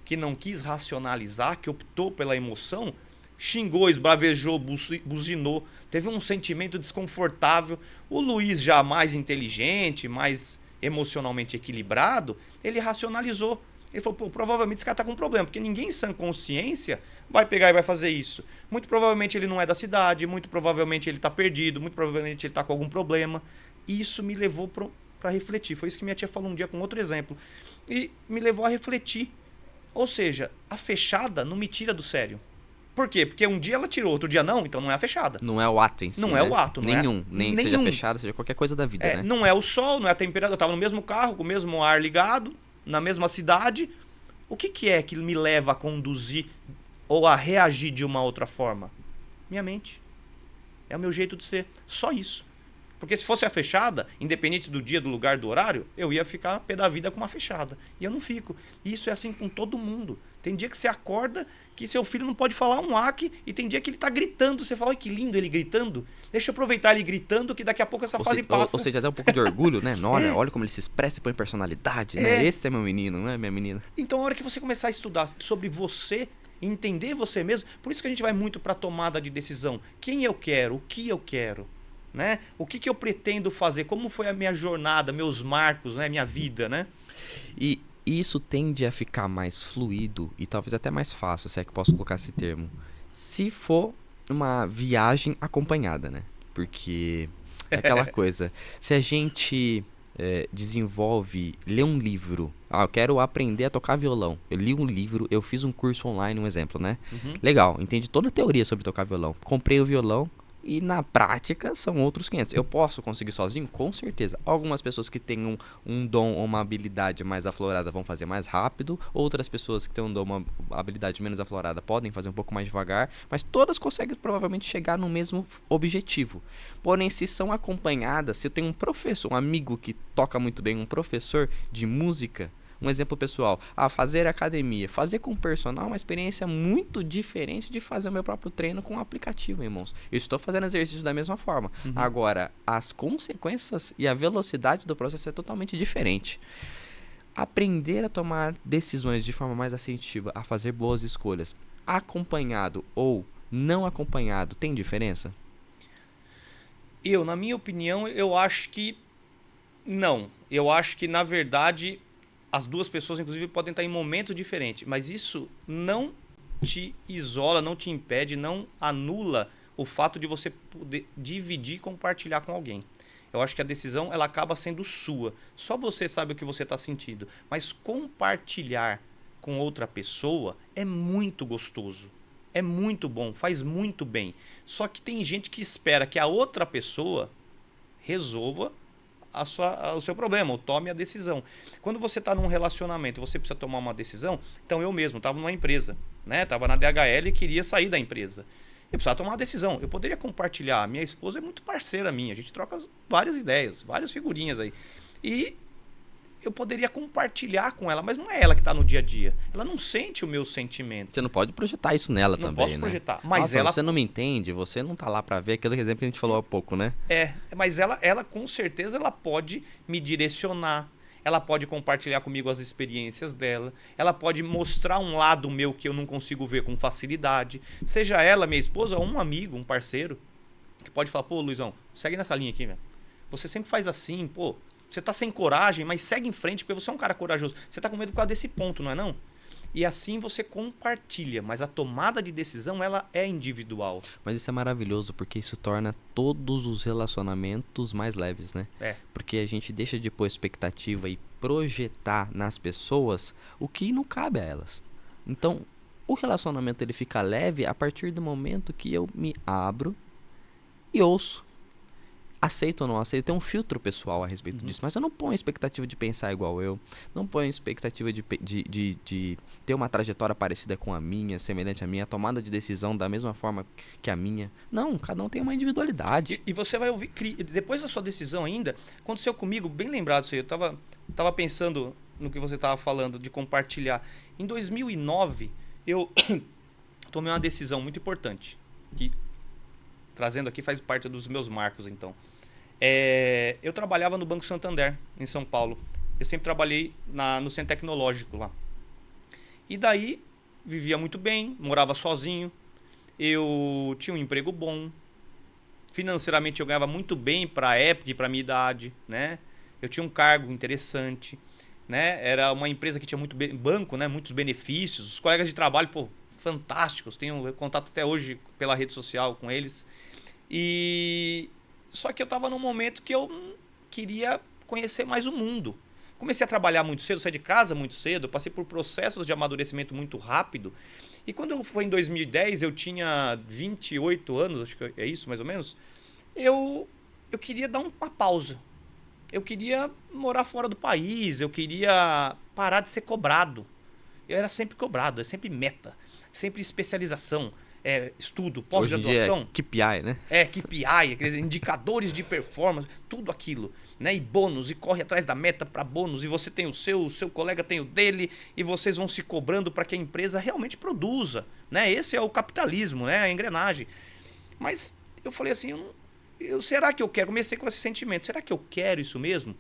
que não quis racionalizar, que optou pela emoção, xingou, esbravejou, buzinou, teve um sentimento desconfortável. O Luiz, já mais inteligente, mais emocionalmente equilibrado, ele racionalizou. Ele falou, pô, provavelmente esse cara tá com um problema, porque ninguém em sã consciência vai pegar e vai fazer isso. Muito provavelmente ele não é da cidade, muito provavelmente ele tá perdido, muito provavelmente ele tá com algum problema. E isso me levou para refletir. Foi isso que minha tia falou um dia com outro exemplo. E me levou a refletir. Ou seja, a fechada não me tira do sério. Por quê? Porque um dia ela tirou, outro dia não, então não é a fechada. Não é o ato em si, Não né? é o ato. Nenhum. Seja fechado, seja qualquer coisa da vida, né? Não é o sol, não é a temperatura. Eu estava no mesmo carro, com o mesmo ar ligado, na mesma cidade. O que é que me leva a conduzir ou a reagir de uma outra forma? Minha mente. É o meu jeito de ser. Só isso. Porque se fosse a fechada, independente do dia, do lugar, do horário, eu ia ficar pé da vida com uma fechada. E eu não fico. E isso é assim com todo mundo. Tem dia que você acorda que seu filho não pode falar um aqui e tem dia que ele tá gritando. Você fala, olha que lindo ele gritando. Deixa eu aproveitar ele gritando que daqui a pouco essa fase passa. Ou seja, até um pouco de orgulho, né? Olha como ele se expressa e põe personalidade, né? Esse é meu menino, não é minha menina. Então a hora que você começar a estudar sobre você, entender você mesmo, por isso que a gente vai muito pra tomada de decisão. Quem eu quero, o que eu quero, né? O que eu pretendo fazer, como foi a minha jornada, meus marcos, né? Minha vida, né? E isso tende a ficar mais fluido e talvez até mais fácil, se é que posso colocar esse termo, se for uma viagem acompanhada, né? Porque é aquela coisa, se a gente lê um livro, eu quero aprender a tocar violão, eu li um livro, eu fiz um curso online, um exemplo, né? Legal, entendi toda a teoria sobre tocar violão, comprei o violão, E na prática são outros 500. Eu posso conseguir sozinho? Com certeza. Algumas pessoas que têm um dom ou uma habilidade mais aflorada vão fazer mais rápido. Outras pessoas que têm um dom ou uma habilidade menos aflorada podem fazer um pouco mais devagar. Mas todas conseguem provavelmente chegar no mesmo objetivo. Porém, se são acompanhadas, se eu tenho um professor, um amigo que toca muito bem, um professor de música. Um exemplo pessoal, fazer academia. Fazer com personal é uma experiência muito diferente de fazer o meu próprio treino com um aplicativo, irmãos. Eu estou fazendo exercício da mesma forma. Agora, as consequências e a velocidade do processo é totalmente diferente. Aprender a tomar decisões de forma mais assertiva, a fazer boas escolhas, acompanhado ou não acompanhado, tem diferença? Na minha opinião, eu acho que não. Eu acho que, na verdade, as duas pessoas, inclusive, podem estar em momentos diferentes, mas isso não te isola, não te impede, não anula o fato de você poder dividir e compartilhar com alguém. Eu acho que a decisão ela acaba sendo sua. Só você sabe o que você está sentindo. Mas compartilhar com outra pessoa é muito gostoso. É muito bom, faz muito bem. Só que tem gente que espera que a outra pessoa resolva o seu problema, ou tome a decisão. Quando você está num relacionamento, você precisa tomar uma decisão. Então eu mesmo estava numa empresa, né? Estava na DHL e queria sair da empresa. Eu precisava tomar uma decisão. Eu poderia compartilhar. Minha esposa é muito parceira minha. A gente troca várias ideias, várias figurinhas aí. E eu poderia compartilhar com ela, mas não é ela que está no dia a dia. Ela não sente o meu sentimento. Você não pode projetar isso nela também, né? Não posso projetar. Mas ela... Você não me entende, você não tá lá para ver aquele exemplo que a gente falou há pouco, né? Mas ela com certeza ela pode me direcionar. Ela pode compartilhar comigo as experiências dela. Ela pode mostrar um lado meu que eu não consigo ver com facilidade. Seja ela, minha esposa, ou um amigo, um parceiro, que pode falar, pô, Luizão, segue nessa linha aqui, velho. Você sempre faz assim, pô. Você tá sem coragem, mas segue em frente, porque você é um cara corajoso. Você tá com medo por causa desse ponto, não é não? E assim você compartilha, mas a tomada de decisão, ela é individual. Mas isso é maravilhoso, porque isso torna todos os relacionamentos mais leves, né? Porque a gente deixa de pôr expectativa e projetar nas pessoas o que não cabe a elas. Então, o relacionamento ele fica leve a partir do momento que eu me abro e ouço. Aceito ou não aceito, tem um filtro pessoal a respeito disso, mas eu não ponho expectativa de pensar igual eu, não ponho expectativa de ter uma trajetória parecida com a minha, semelhante à minha, tomada de decisão da mesma forma que a minha. Não, cada um tem uma individualidade. E você vai ouvir, depois da sua decisão ainda, aconteceu comigo, bem lembrado isso aí, eu tava pensando no que você tava falando, de compartilhar. Em 2009, eu tomei uma decisão muito importante, que trazendo aqui faz parte dos meus marcos, então. Eu trabalhava no Banco Santander, em São Paulo. Eu sempre trabalhei no centro tecnológico lá. E daí, vivia muito bem, morava sozinho. Eu tinha um emprego bom. Financeiramente, eu ganhava muito bem para a época e para a minha idade, né? Eu tinha um cargo interessante, né? Era uma empresa que tinha muito banco, né? Muitos benefícios. Os colegas de trabalho, pô, fantásticos. Tenho contato até hoje pela rede social com eles. Só que eu estava num momento que eu queria conhecer mais o mundo. Comecei a trabalhar muito cedo, saí de casa muito cedo, passei por processos de amadurecimento muito rápido. E quando foi em 2010, eu tinha 28 anos, acho que é isso mais ou menos, eu queria dar uma pausa. Eu queria morar fora do país, eu queria parar de ser cobrado. Eu era sempre cobrado, é sempre meta, sempre especialização. Estudo, pós-graduação. KPI, né? KPI, aqueles indicadores de performance, tudo aquilo, né? E bônus, e corre atrás da meta para bônus, e você tem o seu colega tem o dele, e vocês vão se cobrando para que a empresa realmente produza, né? Esse é o capitalismo, né? A engrenagem. Mas eu falei assim, será que eu quero? Comecei com esse sentimento, será que eu quero isso mesmo?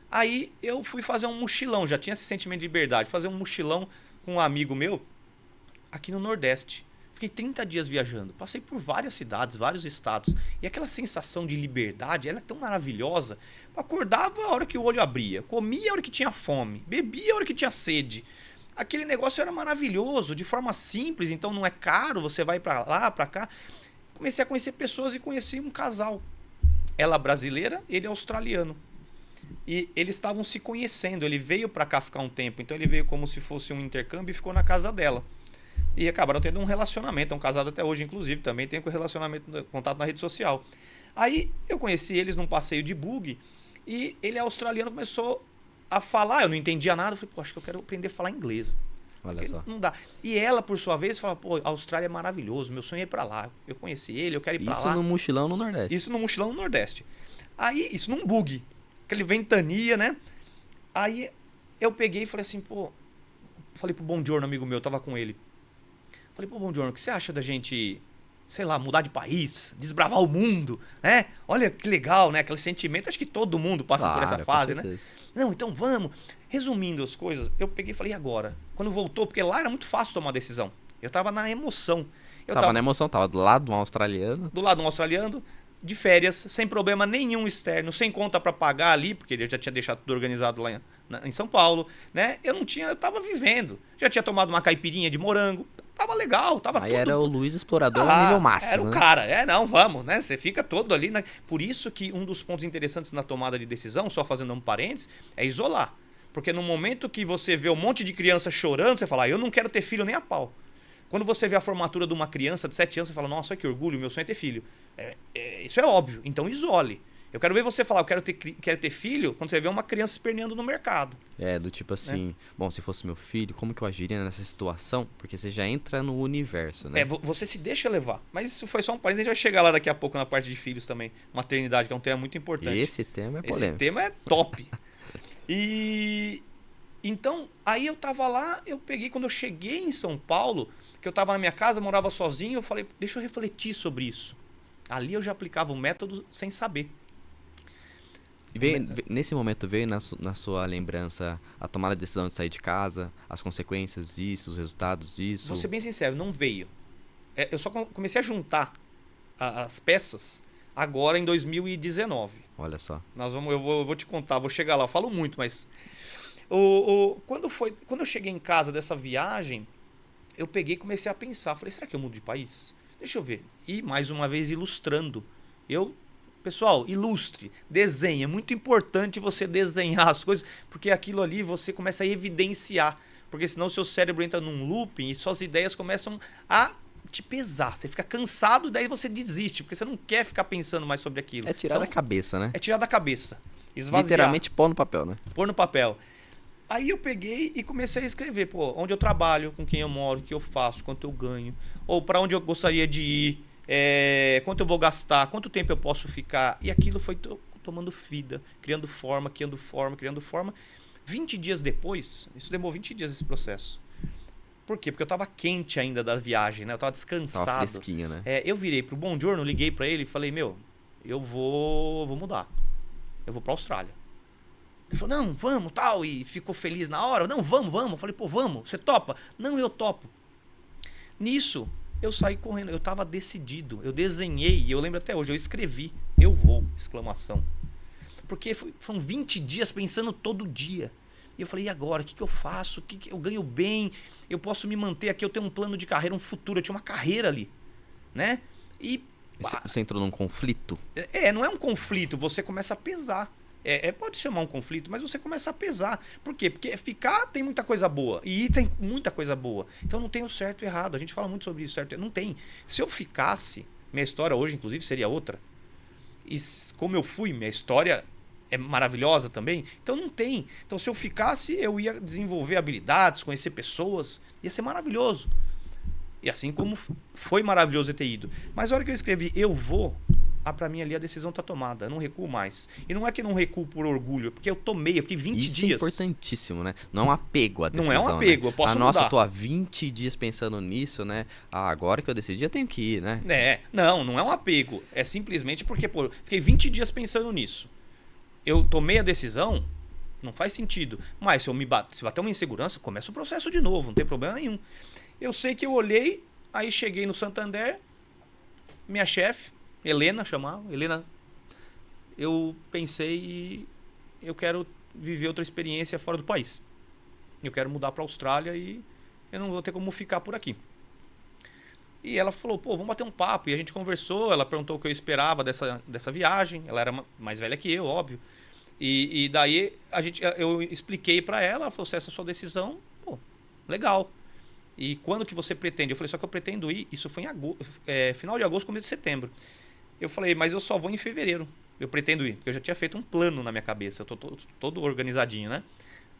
Aí eu fui fazer um mochilão, já tinha esse sentimento de liberdade, fazer um mochilão com um amigo meu aqui no Nordeste. Fiquei 30 dias viajando, passei por várias cidades, vários estados, e aquela sensação de liberdade, ela é tão maravilhosa. Eu acordava a hora que o olho abria, comia a hora que tinha fome, bebia a hora que tinha sede. Aquele negócio era maravilhoso, de forma simples, então não é caro, você vai pra lá, pra cá. Comecei a conhecer pessoas e conheci um casal. Ela brasileira, ele australiano. E eles estavam se conhecendo, ele veio pra cá ficar um tempo, então ele veio como se fosse um intercâmbio e ficou na casa dela. E acabaram tendo um relacionamento, estão casados até hoje, inclusive, também tem contato na rede social. Aí eu conheci eles num passeio de bug e ele australiano começou a falar, eu não entendia nada, eu falei, pô, acho que eu quero aprender a falar inglês. Olha só. Não dá. E ela, por sua vez, fala, pô, a Austrália é maravilhoso, meu sonho é ir pra lá. Eu conheci ele, eu quero ir pra Isso lá. no mochilão no Nordeste. Isso no mochilão no Nordeste. Aí, isso num bug. Aquele ventania, né? Aí eu peguei e falei assim, pô, falei pro Bongiorno, amigo meu, eu tava com ele. Falei, pô, Bongiorno, o que você acha da gente, sei lá, mudar de país, desbravar o mundo, né? Olha que legal, né? Aquele sentimento, acho que todo mundo passa por essa fase, né? Não, então vamos. Resumindo as coisas, eu peguei e falei, e agora? Quando voltou, porque lá era muito fácil tomar decisão. Eu tava na emoção. Eu tava na emoção, tava do lado de um australiano. Do lado de um australiano, de férias, sem problema nenhum externo, sem conta pra pagar ali, porque ele já tinha deixado tudo organizado lá em São Paulo, né? Eu tava vivendo. Já tinha tomado uma caipirinha de morango. Tava legal, tava aí tudo... era o Luiz Explorador no nível máximo. Era o cara, não, vamos, né? Você fica todo ali, né? Por isso que um dos pontos interessantes na tomada de decisão, só fazendo um parênteses, é isolar. Porque no momento que você vê um monte de criança chorando, você fala, eu não quero ter filho nem a pau. Quando você vê a formatura de uma criança de 7 anos, você fala, nossa, que orgulho, meu sonho é ter filho. Isso é óbvio, então isole. Eu quero ver você falar, eu quero ter filho, quando você vê uma criança esperneando no mercado. Do tipo assim, bom, se fosse meu filho, como que eu agiria nessa situação? Porque você já entra no universo, né? Você se deixa levar. Mas isso foi só um parênteses, a gente vai chegar lá daqui a pouco na parte de filhos também. Maternidade, que é um tema muito importante. Esse tema é polêmico. Esse tema é top. E então, aí eu tava lá, eu peguei, quando eu cheguei em São Paulo, que eu tava na minha casa, morava sozinho, eu falei, deixa eu refletir sobre isso. Ali eu já aplicava o método sem saber. Nesse momento veio na sua lembrança a tomada de decisão de sair de casa, as consequências disso, os resultados disso? Vou ser bem sincero, não veio. Eu só comecei a juntar as peças agora em 2019. Olha só. Eu vou te contar, vou chegar lá, eu falo muito, mas... Quando eu cheguei em casa dessa viagem, eu peguei e comecei a pensar. Falei, será que eu mudo de país? Deixa eu ver. E mais uma vez ilustrando. Pessoal, ilustre, desenhe. É muito importante você desenhar as coisas, porque aquilo ali você começa a evidenciar. Porque senão o seu cérebro entra num looping e suas ideias começam a te pesar. Você fica cansado e daí você desiste, porque você não quer ficar pensando mais sobre aquilo. É tirar da cabeça, né? É tirar da cabeça. Esvaziar. Literalmente pôr no papel, né? Pôr no papel. Aí eu peguei e comecei a escrever, onde eu trabalho, com quem eu moro, o que eu faço, quanto eu ganho, ou para onde eu gostaria de ir, quanto eu vou gastar, quanto tempo eu posso ficar. E aquilo foi tomando vida, criando forma. 20 dias depois, isso demorou 20 dias esse processo. Por quê? Porque eu tava quente ainda da viagem, né? Eu tava descansado. Tava fresquinho, né? Eu virei pro Bongiorno, liguei para ele e falei, eu vou mudar. Eu vou pra Austrália. Ele falou, não, vamos, tal, e ficou feliz na hora. Não, vamos. Eu falei, pô, vamos, você topa? Não, eu topo. Nisso, eu saí correndo, eu tava decidido, eu desenhei, e eu lembro até hoje, eu escrevi, eu vou, exclamação. Porque foram 20 dias pensando todo dia. E eu falei, e agora, o que eu faço? Eu ganho bem, eu posso me manter aqui, eu tenho um plano de carreira, um futuro, eu tinha uma carreira ali, né? E... Você entrou num conflito? Não é um conflito, você começa a pesar. Pode chamar um conflito, mas você começa a pesar. Por quê? Porque ficar tem muita coisa boa. E ir tem muita coisa boa. Então não tem o certo e errado. A gente fala muito sobre isso, certo? Não tem. Se eu ficasse, minha história hoje, inclusive, seria outra. E como eu fui, minha história é maravilhosa também. Então não tem. Então se eu ficasse, eu ia desenvolver habilidades, conhecer pessoas. Ia ser maravilhoso. E assim como foi maravilhoso eu ter ido. Mas a hora que eu escrevi, eu vou... pra mim ali a decisão tá tomada, eu não recuo mais. E não é que eu não recuo por orgulho, porque eu fiquei 20 dias. Isso é importantíssimo, né? Não é um apego à decisão. Não é um apego, né? eu posso Nossa, mudar. eu tô há 20 dias pensando nisso, né? Agora que eu decidi, eu tenho que ir, né? Não é um apego. É simplesmente porque, fiquei 20 dias pensando nisso. Eu tomei a decisão, não faz sentido. Mas se bater uma insegurança, começa o processo de novo, não tem problema nenhum. Eu sei que eu olhei, aí cheguei no Santander, minha chefe, Helena chamava, eu pensei e eu quero viver outra experiência fora do país. Eu quero mudar para a Austrália e eu não vou ter como ficar por aqui. E ela falou, vamos bater um papo. E a gente conversou, ela perguntou o que eu esperava dessa viagem. Ela era mais velha que eu, óbvio. E daí eu expliquei para ela, ela falou, se essa é a sua decisão, legal. E quando que você pretende? Eu falei, só que eu pretendo ir, isso foi em final de agosto, começo de setembro. Eu falei, mas eu só vou em fevereiro. Eu pretendo ir, porque eu já tinha feito um plano na minha cabeça, eu tô todo organizadinho, né?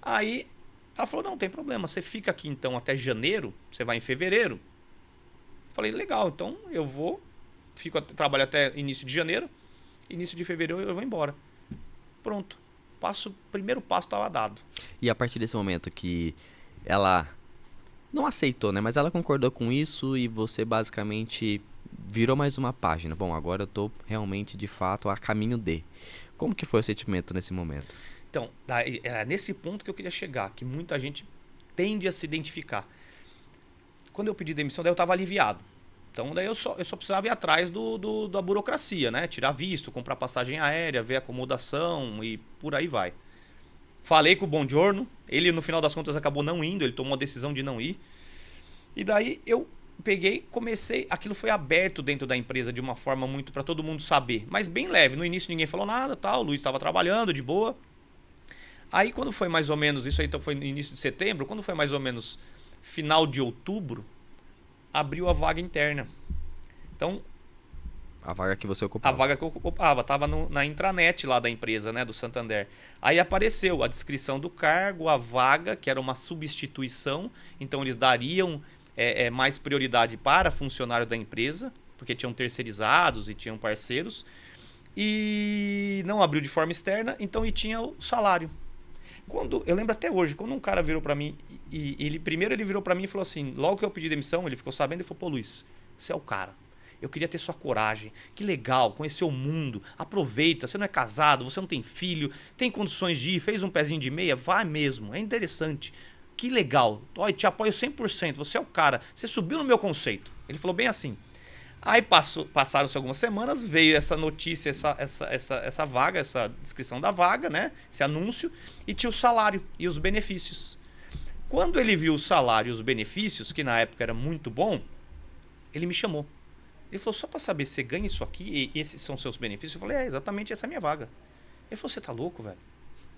Aí ela falou, não tem problema, você fica aqui então até janeiro, você vai em fevereiro. Eu falei, legal, então eu vou, trabalho até início de janeiro, início de fevereiro eu vou embora. Pronto, primeiro passo estava dado. E a partir desse momento que ela não aceitou, né? Mas ela concordou com isso e você basicamente virou mais uma página. Bom, agora eu tô realmente, de fato, a caminho de. Como que foi o sentimento nesse momento? Então, é nesse ponto que eu queria chegar, que muita gente tende a se identificar. Quando eu pedi demissão, daí eu estava aliviado. Então, daí eu só precisava ir atrás da burocracia, né? Tirar visto, comprar passagem aérea, ver acomodação e por aí vai. Falei com o Bongiorno, ele no final das contas acabou não indo, ele tomou a decisão de não ir. E daí eu peguei, comecei, aquilo foi aberto dentro da empresa de uma forma muito para todo mundo saber, mas bem leve. No início ninguém falou nada, tal, o Luiz estava trabalhando de boa. Aí quando foi mais ou menos, isso aí então foi no início de setembro, quando foi mais ou menos final de outubro, abriu a vaga interna. Então, a vaga que você ocupava. A vaga que eu ocupava, estava na intranet lá da empresa, né, do Santander. Aí apareceu a descrição do cargo, a vaga, que era uma substituição, então eles dariam mais prioridade para funcionários da empresa, porque tinham terceirizados e tinham parceiros, e não abriu de forma externa, então e tinha o salário. Eu lembro até hoje, quando um cara virou para mim, primeiro ele virou para mim e falou assim, logo que eu pedi demissão, ele ficou sabendo e falou, pô Luiz, você é o cara. Eu queria ter sua coragem. Que legal, conhecer o mundo. Aproveita, você não é casado, você não tem filho, tem condições de ir, fez um pezinho de meia, vai mesmo, é interessante. Que legal, olha, te apoio 100%, você é o cara, você subiu no meu conceito. Ele falou bem assim. Aí passaram-se algumas semanas, veio essa notícia, essa vaga, essa descrição da vaga, né? Esse anúncio, e tinha o salário e os benefícios. Quando ele viu o salário e os benefícios, que na época era muito bom, ele me chamou. Ele falou, só para saber, você ganha isso aqui e esses são seus benefícios? Eu falei, exatamente, essa é a minha vaga. Ele falou, você tá louco, velho?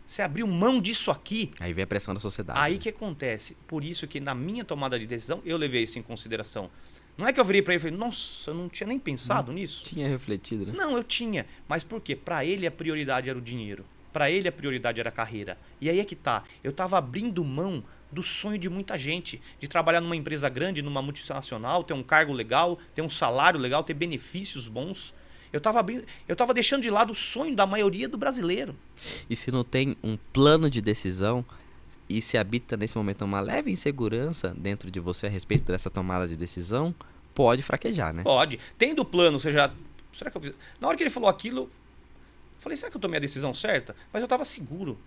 Você abriu mão disso aqui? Aí vem a pressão da sociedade. Aí que acontece? Por isso que na minha tomada de decisão, eu levei isso em consideração. Não é que eu virei para ele e falei, nossa, eu não tinha nem pensado nisso. Tinha refletido, né? Não, eu tinha. Mas por quê? Para ele a prioridade era o dinheiro. Para ele a prioridade era a carreira. E aí é que tá. Eu tava abrindo mão do sonho de muita gente, de trabalhar numa empresa grande, numa multinacional, ter um cargo legal, ter um salário legal, ter benefícios bons. Eu tava deixando de lado o sonho da maioria do brasileiro. E se não tem um plano de decisão e se habita nesse momento uma leve insegurança dentro de você a respeito dessa tomada de decisão, pode fraquejar, né? Pode. Tendo o plano, você já... Será que eu fiz? Na hora que ele falou aquilo, eu falei, será que eu tomei a decisão certa? Mas eu tava seguro.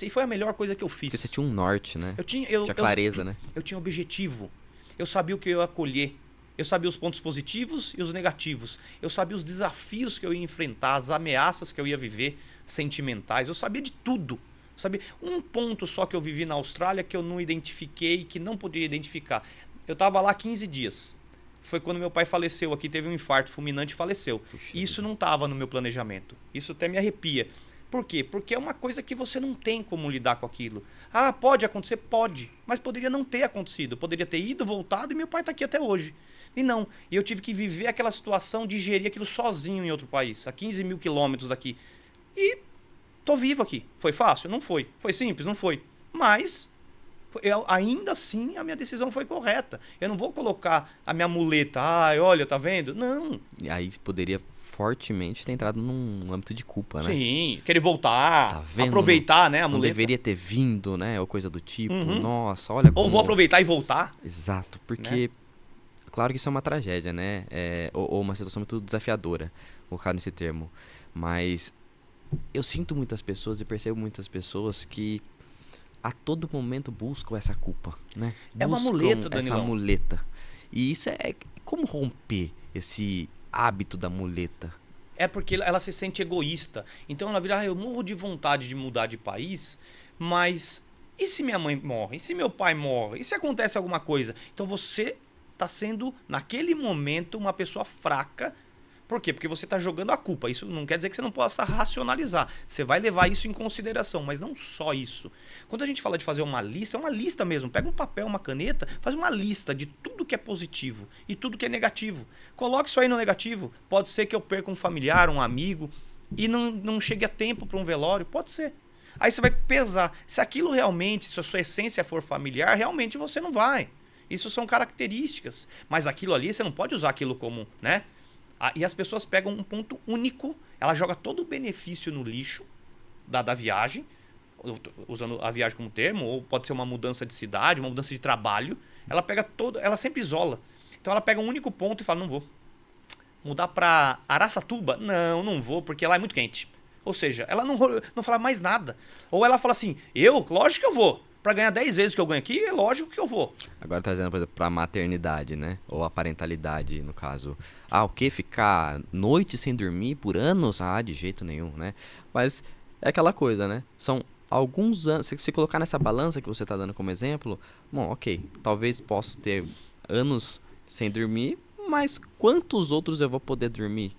E foi a melhor coisa que eu fiz. Porque você tinha um norte, né? Tinha clareza, né? Eu tinha objetivo. Eu sabia o que eu ia colher. Eu sabia os pontos positivos e os negativos. Eu sabia os desafios que eu ia enfrentar, as ameaças que eu ia viver, sentimentais. Eu sabia de tudo. Sabia? Um ponto só que eu vivi na Austrália que eu não identifiquei, que não poderia identificar. Eu estava lá 15 dias. Foi quando meu pai faleceu aqui, teve um infarto fulminante e faleceu. Puxa, isso não estava no meu planejamento. Isso até me arrepia. Por quê? Porque é uma coisa que você não tem como lidar com aquilo. Ah, pode acontecer? Pode. Mas poderia não ter acontecido. Poderia ter ido, voltado e meu pai está aqui até hoje. E não. E eu tive que viver aquela situação de gerir aquilo sozinho em outro país, a 15 mil quilômetros daqui. E tô vivo aqui. Foi fácil? Não foi. Foi simples? Não foi. Mas ainda assim a minha decisão foi correta. Eu não vou colocar a minha muleta. Olha, tá vendo? Não. E aí poderia fortemente ter entrado num âmbito de culpa, né? Sim, querer voltar, tá vendo? Aproveitar, né, a muleta. Não deveria ter vindo, né, ou coisa do tipo. Nossa, olha como... Ou vou aproveitar e voltar. Exato, porque... Né? Claro que isso é uma tragédia, né? Ou uma situação muito desafiadora, colocar nesse termo. Mas eu sinto muitas pessoas e percebo muitas pessoas que a todo momento buscam essa culpa, né? É uma muleta, Danilão. Essa muleta. E isso é... Como romper esse hábito da muleta? É porque ela se sente egoísta. Então ela vira, eu morro de vontade de mudar de país, mas e se minha mãe morre? E se meu pai morre? E se acontece alguma coisa? Então você está sendo, naquele momento, uma pessoa fraca, Por quê? Porque você está jogando a culpa. Isso não quer dizer que você não possa racionalizar. Você vai levar isso em consideração, mas não só isso. Quando a gente fala de fazer uma lista, é uma lista mesmo. Pega um papel, uma caneta, faz uma lista de tudo que é positivo e tudo que é negativo. Coloque isso aí no negativo. Pode ser que eu perca um familiar, um amigo e não chegue a tempo para um velório. Pode ser. Aí você vai pesar. Se aquilo realmente, se a sua essência for familiar, realmente você não vai. Isso são características. Mas aquilo ali, você não pode usar aquilo como, né? E as pessoas pegam um ponto único, ela joga todo o benefício no lixo da viagem, usando a viagem como termo, ou pode ser uma mudança de cidade, uma mudança de trabalho. Ela pega ela sempre isola. Então ela pega um único ponto e fala, não vou. Mudar para Araçatuba? Não vou, porque lá é muito quente. Ou seja, ela não fala mais nada. Ou ela fala assim, lógico que eu vou. Para ganhar 10 vezes o que eu ganho aqui, é lógico que eu vou. Agora trazendo, por exemplo, pra maternidade, né? Ou a parentalidade, no caso. O quê? Ficar noite sem dormir por anos? De jeito nenhum, né? Mas é aquela coisa, né? São alguns anos. Se colocar nessa balança que você tá dando como exemplo, bom, ok. Talvez possa ter anos sem dormir, mas quantos outros eu vou poder dormir?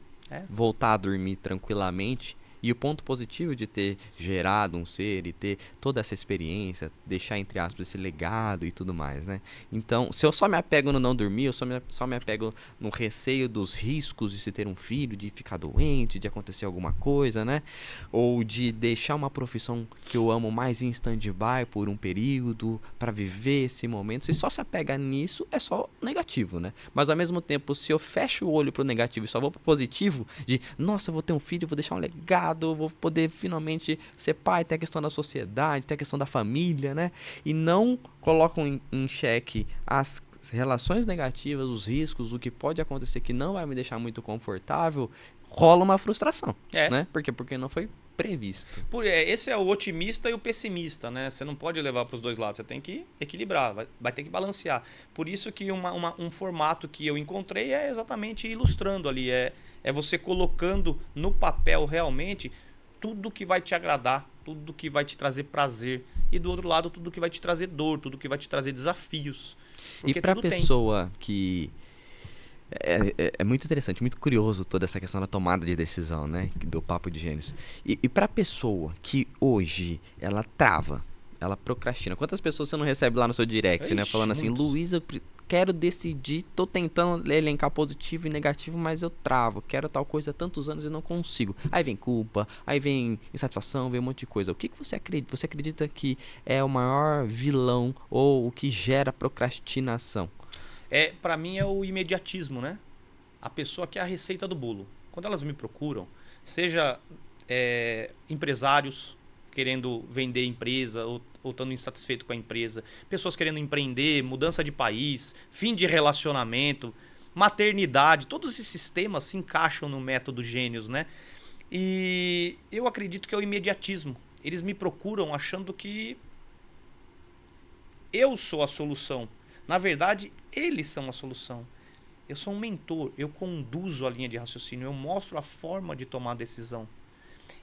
Voltar a dormir tranquilamente? E o ponto positivo de ter gerado um ser e ter toda essa experiência, deixar, entre aspas, esse legado e tudo mais, né? Então, se eu só me apego no não dormir, eu só me apego no receio dos riscos de se ter um filho, de ficar doente, de acontecer alguma coisa, né? Ou de deixar uma profissão que eu amo mais em stand-by por um período, para viver esse momento. Se só se apega nisso, é só negativo, né? Mas, ao mesmo tempo, se eu fecho o olho pro negativo e só vou pro positivo, de, nossa, eu vou ter um filho, vou deixar um legado, vou poder finalmente ser pai, tem a questão da sociedade, tem a questão da família, né? E não colocam em xeque as relações negativas, os riscos, o que pode acontecer que não vai me deixar muito confortável, rola uma frustração, né? Por quê? Porque não foi previsto. Esse é o otimista e o pessimista, né? Você não pode levar para os dois lados, você tem que equilibrar, vai ter que balancear. Por isso que um formato que eu encontrei é exatamente ilustrando ali, é você colocando no papel realmente tudo que vai te agradar, tudo que vai te trazer prazer. E do outro lado, tudo que vai te trazer dor, tudo que vai te trazer desafios. E para a pessoa que... É muito interessante, muito curioso toda essa questão da tomada de decisão, né? Do papo de gênios. E para a pessoa que hoje ela trava, ela procrastina. Quantas pessoas você não recebe lá no seu direct, né? Falando assim, Luiz, eu quero decidir, tô tentando elencar positivo e negativo, mas eu travo. Quero tal coisa há tantos anos e não consigo. Aí vem culpa, aí vem insatisfação, vem um monte de coisa. O que você acredita? Você acredita que é o maior vilão ou o que gera procrastinação? Para mim é o imediatismo, né? A pessoa quer a receita do bolo. Quando elas me procuram, seja empresários querendo vender empresa ou estando insatisfeito com a empresa, pessoas querendo empreender, mudança de país, fim de relacionamento, maternidade, todos esses sistemas se encaixam no método Gênios, né? E eu acredito que é o imediatismo. Eles me procuram achando que eu sou a solução. Na verdade, eles são a solução. Eu sou um mentor, eu conduzo a linha de raciocínio, eu mostro a forma de tomar a decisão.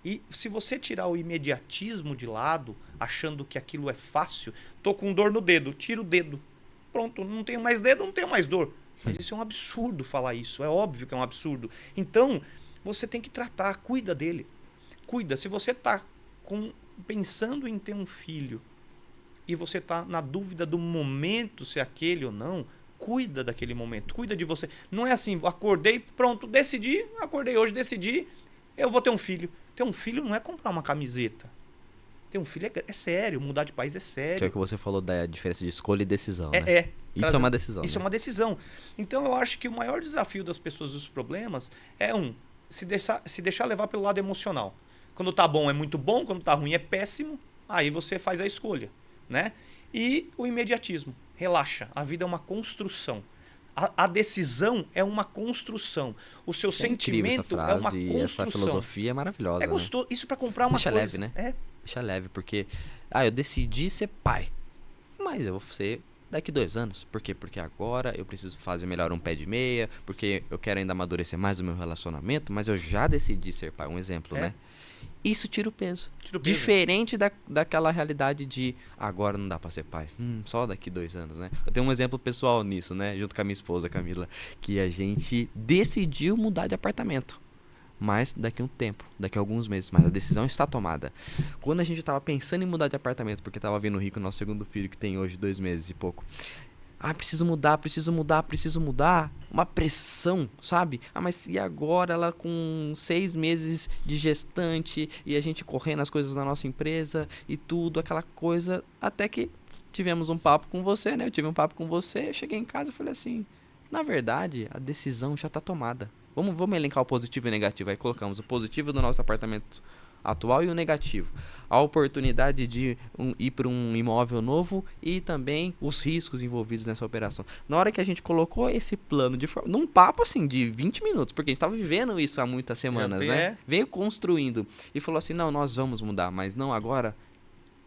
E se você tirar o imediatismo de lado, achando que aquilo é fácil, tô com dor no dedo, tira o dedo. Pronto, não tenho mais dedo, não tenho mais dor. Mas isso é um absurdo falar isso, é óbvio que é um absurdo. Então, você tem que tratar, cuida dele. Cuida, se você tá pensando em ter um filho e você tá na dúvida do momento, se é aquele ou não, cuida daquele momento, cuida de você. Não é assim, acordei, pronto, decidi, acordei hoje, decidi, eu vou ter um filho. Ter um filho não é comprar uma camiseta. Ter um filho é sério, mudar de país é sério. Que é o que você falou da diferença de escolha e decisão, né? Isso é uma decisão. Isso é uma decisão. Então eu acho que o maior desafio das pessoas dos problemas é se deixar levar pelo lado emocional. Quando tá bom é muito bom, quando tá ruim é péssimo, aí você faz a escolha, né? E o imediatismo. Relaxa, a vida é uma construção. A decisão é uma construção. O seu sentimento essa frase, é uma construção. Essa filosofia é maravilhosa. É gostoso. Né? Isso para comprar uma Deixa coisa. Deixa leve, né? Deixa leve, porque eu decidi ser pai. Mas eu vou ser daqui 2 anos. Por quê? Porque agora eu preciso fazer melhor um pé de meia, porque eu quero ainda amadurecer mais o meu relacionamento, mas eu já decidi ser pai. Um exemplo, né? Isso tira o peso. Tira o peso. Diferente daquela realidade de agora não dá pra ser pai. Só daqui 2 anos, né? Eu tenho um exemplo pessoal nisso, né? Junto com a minha esposa, Camila, que a gente decidiu mudar de apartamento. Mas daqui a um tempo, daqui a alguns meses, mas a decisão está tomada. Quando a gente tava pensando em mudar de apartamento, porque tava vindo o Rico, nosso segundo filho, que tem hoje 2 meses e pouco. Preciso mudar. Uma pressão, sabe? Mas e agora ela com 6 meses de gestante e a gente correndo as coisas na nossa empresa e tudo, aquela coisa. Até que tivemos um papo com você, né? Eu tive um papo com você, eu cheguei em casa e falei assim, na verdade, a decisão já tá tomada. Vamos elencar o positivo e o negativo. Aí colocamos o positivo do nosso apartamento atual e o negativo. A oportunidade de ir para um imóvel novo e também os riscos envolvidos nessa operação. Na hora que a gente colocou esse plano num papo assim de 20 minutos, porque a gente estava vivendo isso há muitas semanas, né? Veio construindo e falou assim, não, nós vamos mudar, mas não agora.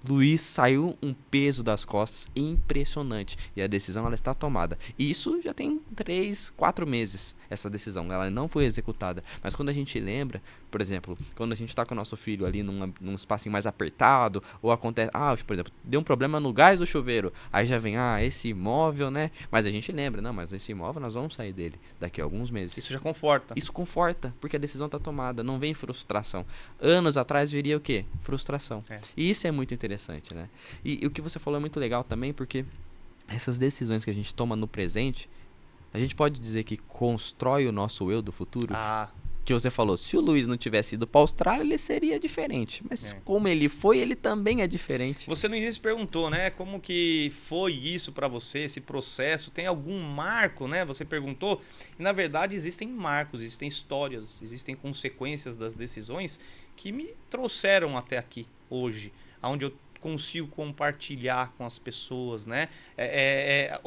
Luiz, saiu um peso das costas impressionante e a decisão ela está tomada. E isso já tem 3, 4 meses, essa decisão, ela não foi executada. Mas quando a gente lembra, por exemplo, quando a gente está com o nosso filho ali num espacinho mais apertado, ou acontece, por exemplo, deu um problema no gás do chuveiro, aí já vem, esse imóvel, né? Mas a gente lembra, não, mas esse imóvel nós vamos sair dele daqui a alguns meses. Isso já conforta. Isso conforta, porque a decisão está tomada, não vem frustração. Anos atrás viria o quê? Frustração. E isso é muito interessante, né? E o que você falou é muito legal também, porque essas decisões que a gente toma no presente, a gente pode dizer que constrói o nosso eu do futuro. Que você falou, se o Luiz não tivesse ido para a Austrália, ele seria diferente. Mas como ele foi, ele também é diferente. Você no início perguntou, né? Como que foi isso para você, esse processo? Tem algum marco, né? Você perguntou. E na verdade existem marcos, existem histórias, existem consequências das decisões que me trouxeram até aqui, hoje. Onde eu consigo compartilhar com as pessoas, né?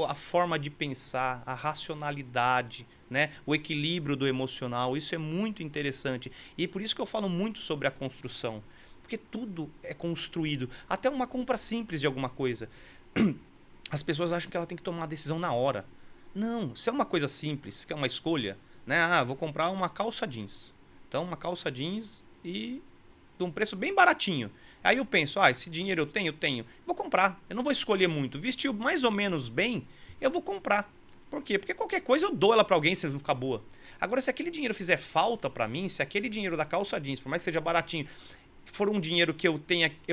A forma de pensar, a racionalidade, né? O equilíbrio do emocional, isso é muito interessante. E por isso que eu falo muito sobre a construção. Porque tudo é construído. Até uma compra simples de alguma coisa. As pessoas acham que ela tem que tomar uma decisão na hora. Não, se é uma coisa simples, que é uma escolha, né? Vou comprar uma calça jeans. Então, uma calça jeans e de um preço bem baratinho. Aí eu penso, esse dinheiro eu tenho. Vou comprar. Eu não vou escolher muito. Vestiu mais ou menos bem, eu vou comprar. Por quê? Porque qualquer coisa eu dou ela pra alguém se não ficar boa. Agora, se aquele dinheiro fizer falta pra mim, se aquele dinheiro da calça jeans, por mais que seja baratinho, for um dinheiro que eu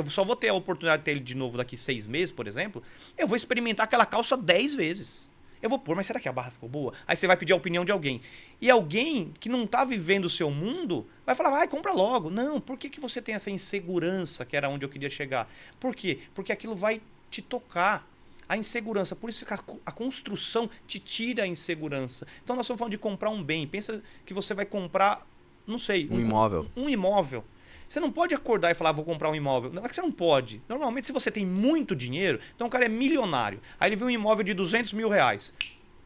só vou ter a oportunidade de ter ele de novo daqui 6 meses, por exemplo, eu vou experimentar aquela calça 10 vezes. Eu vou pôr, mas será que a barra ficou boa? Aí você vai pedir a opinião de alguém. E alguém que não tá vivendo o seu mundo vai falar, compra logo. Não, por que você tem essa insegurança, que era onde eu queria chegar? Por quê? Porque aquilo vai te tocar. A insegurança, por isso que a construção te tira a insegurança. Então nós estamos falando de comprar um bem. Pensa que você vai comprar, não sei... Um imóvel. Um imóvel. Você não pode acordar e falar, vou comprar um imóvel. Não é que você não pode. Normalmente, se você tem muito dinheiro, então o cara é milionário. Aí ele vê um imóvel de 200 mil reais.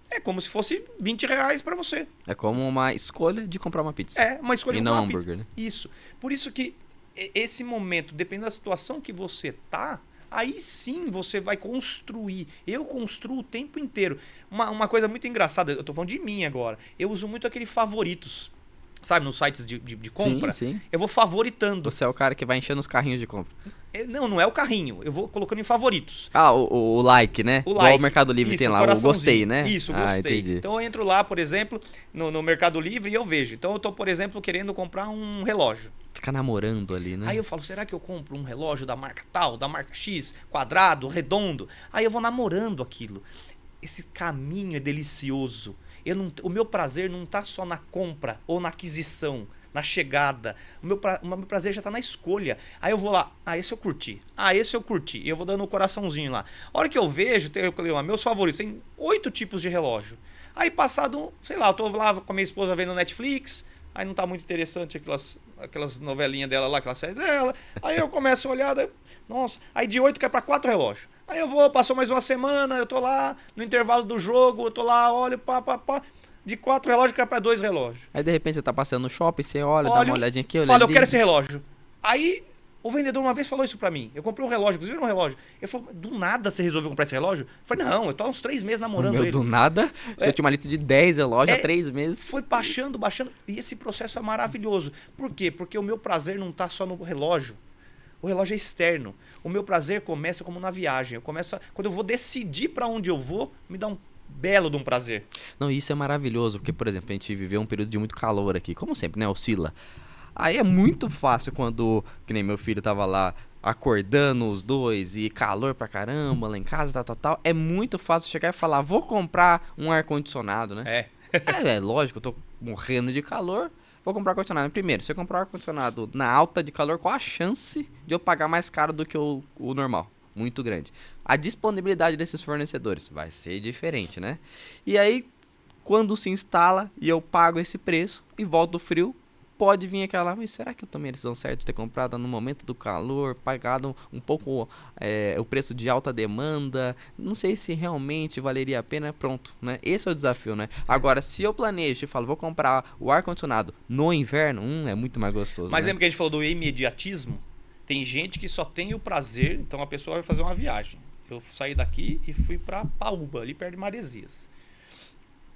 É como se fosse 20 reais para você. É como uma escolha de comprar uma pizza. É, uma escolha de comprar uma hambúrguer, pizza. Né? Isso. Por isso que esse momento, dependendo da situação que você tá, aí sim você vai construir. Eu construo o tempo inteiro. Uma coisa muito engraçada, eu tô falando de mim agora. Eu uso muito aquele favoritos. Sabe, nos sites de compra? Sim. Eu vou favoritando. Você é o cara que vai enchendo os carrinhos de compra. Não é o carrinho. Eu vou colocando em favoritos. O like, né? O like. Igual o Mercado Livre tem lá, o gostei, né? Isso, gostei. Entendi. Então eu entro lá, por exemplo, no Mercado Livre e eu vejo. Então eu tô, por exemplo, querendo comprar um relógio. Fica namorando ali, né? Aí eu falo, será que eu compro um relógio da marca tal, da marca X, quadrado, redondo? Aí eu vou namorando aquilo. Esse caminho é delicioso. O meu prazer não está só na compra ou na aquisição, na chegada. O meu prazer já está na escolha. Aí eu vou lá, esse eu curti. Esse eu curti. E eu vou dando um coraçãozinho lá. A hora que eu vejo, meus favoritos, tem 8 tipos de relógio. Aí passado, sei lá, eu tô lá com a minha esposa vendo Netflix, aí não tá muito interessante aquelas novelinhas dela lá, aquelas séries dela. Aí eu começo a olhar, nossa, aí de 8 cai para 4 relógios. Aí passou mais uma semana, eu tô lá, no intervalo do jogo, eu tô lá, olho, pá. De 4 relógios cai para 2 relógios. Aí de repente você tá passando no shopping, você olha, dá uma olhadinha aqui, olha fala, ali. eu quero esse relógio. Aí O vendedor uma vez falou isso pra mim. Eu comprei um relógio, inclusive um relógio. Ele falou, do nada você resolveu comprar esse relógio? Eu falei, não, eu tô há uns 3 meses namorando ele. Do nada, você tinha uma lista de 10 relógios há 3 meses. Foi baixando. E esse processo é maravilhoso. Por quê? Porque o meu prazer não tá só no relógio. O relógio é externo. O meu prazer começa como na viagem. Quando eu vou decidir pra onde eu vou, me dá um belo de um prazer. Não, isso é maravilhoso, porque, por exemplo, a gente viveu um período de muito calor aqui, como sempre, né? Oscila. Aí é muito fácil quando, que nem meu filho tava lá acordando os dois e calor pra caramba lá em casa, tal. É muito fácil chegar e falar, vou comprar um ar-condicionado, né? É lógico, eu tô morrendo de calor, vou comprar ar-condicionado. Primeiro, se eu comprar um ar-condicionado na alta de calor, qual a chance de eu pagar mais caro do que o normal? Muito grande. A disponibilidade desses fornecedores vai ser diferente, né? E aí, quando se instala e eu pago esse preço e volto do frio, pode vir aquela, mas será que eu tomei a decisão certa de ter comprado no momento do calor, pagado um pouco o preço de alta demanda, não sei se realmente valeria a pena, pronto, né? Esse é o desafio, né? Agora, se eu planejo e falo, vou comprar o ar-condicionado no inverno, é muito mais gostoso, Mas né? lembra que a gente falou do imediatismo? Tem gente que só tem o prazer, então a pessoa vai fazer uma viagem. Eu saí daqui e fui pra Paúba, ali perto de Maresias.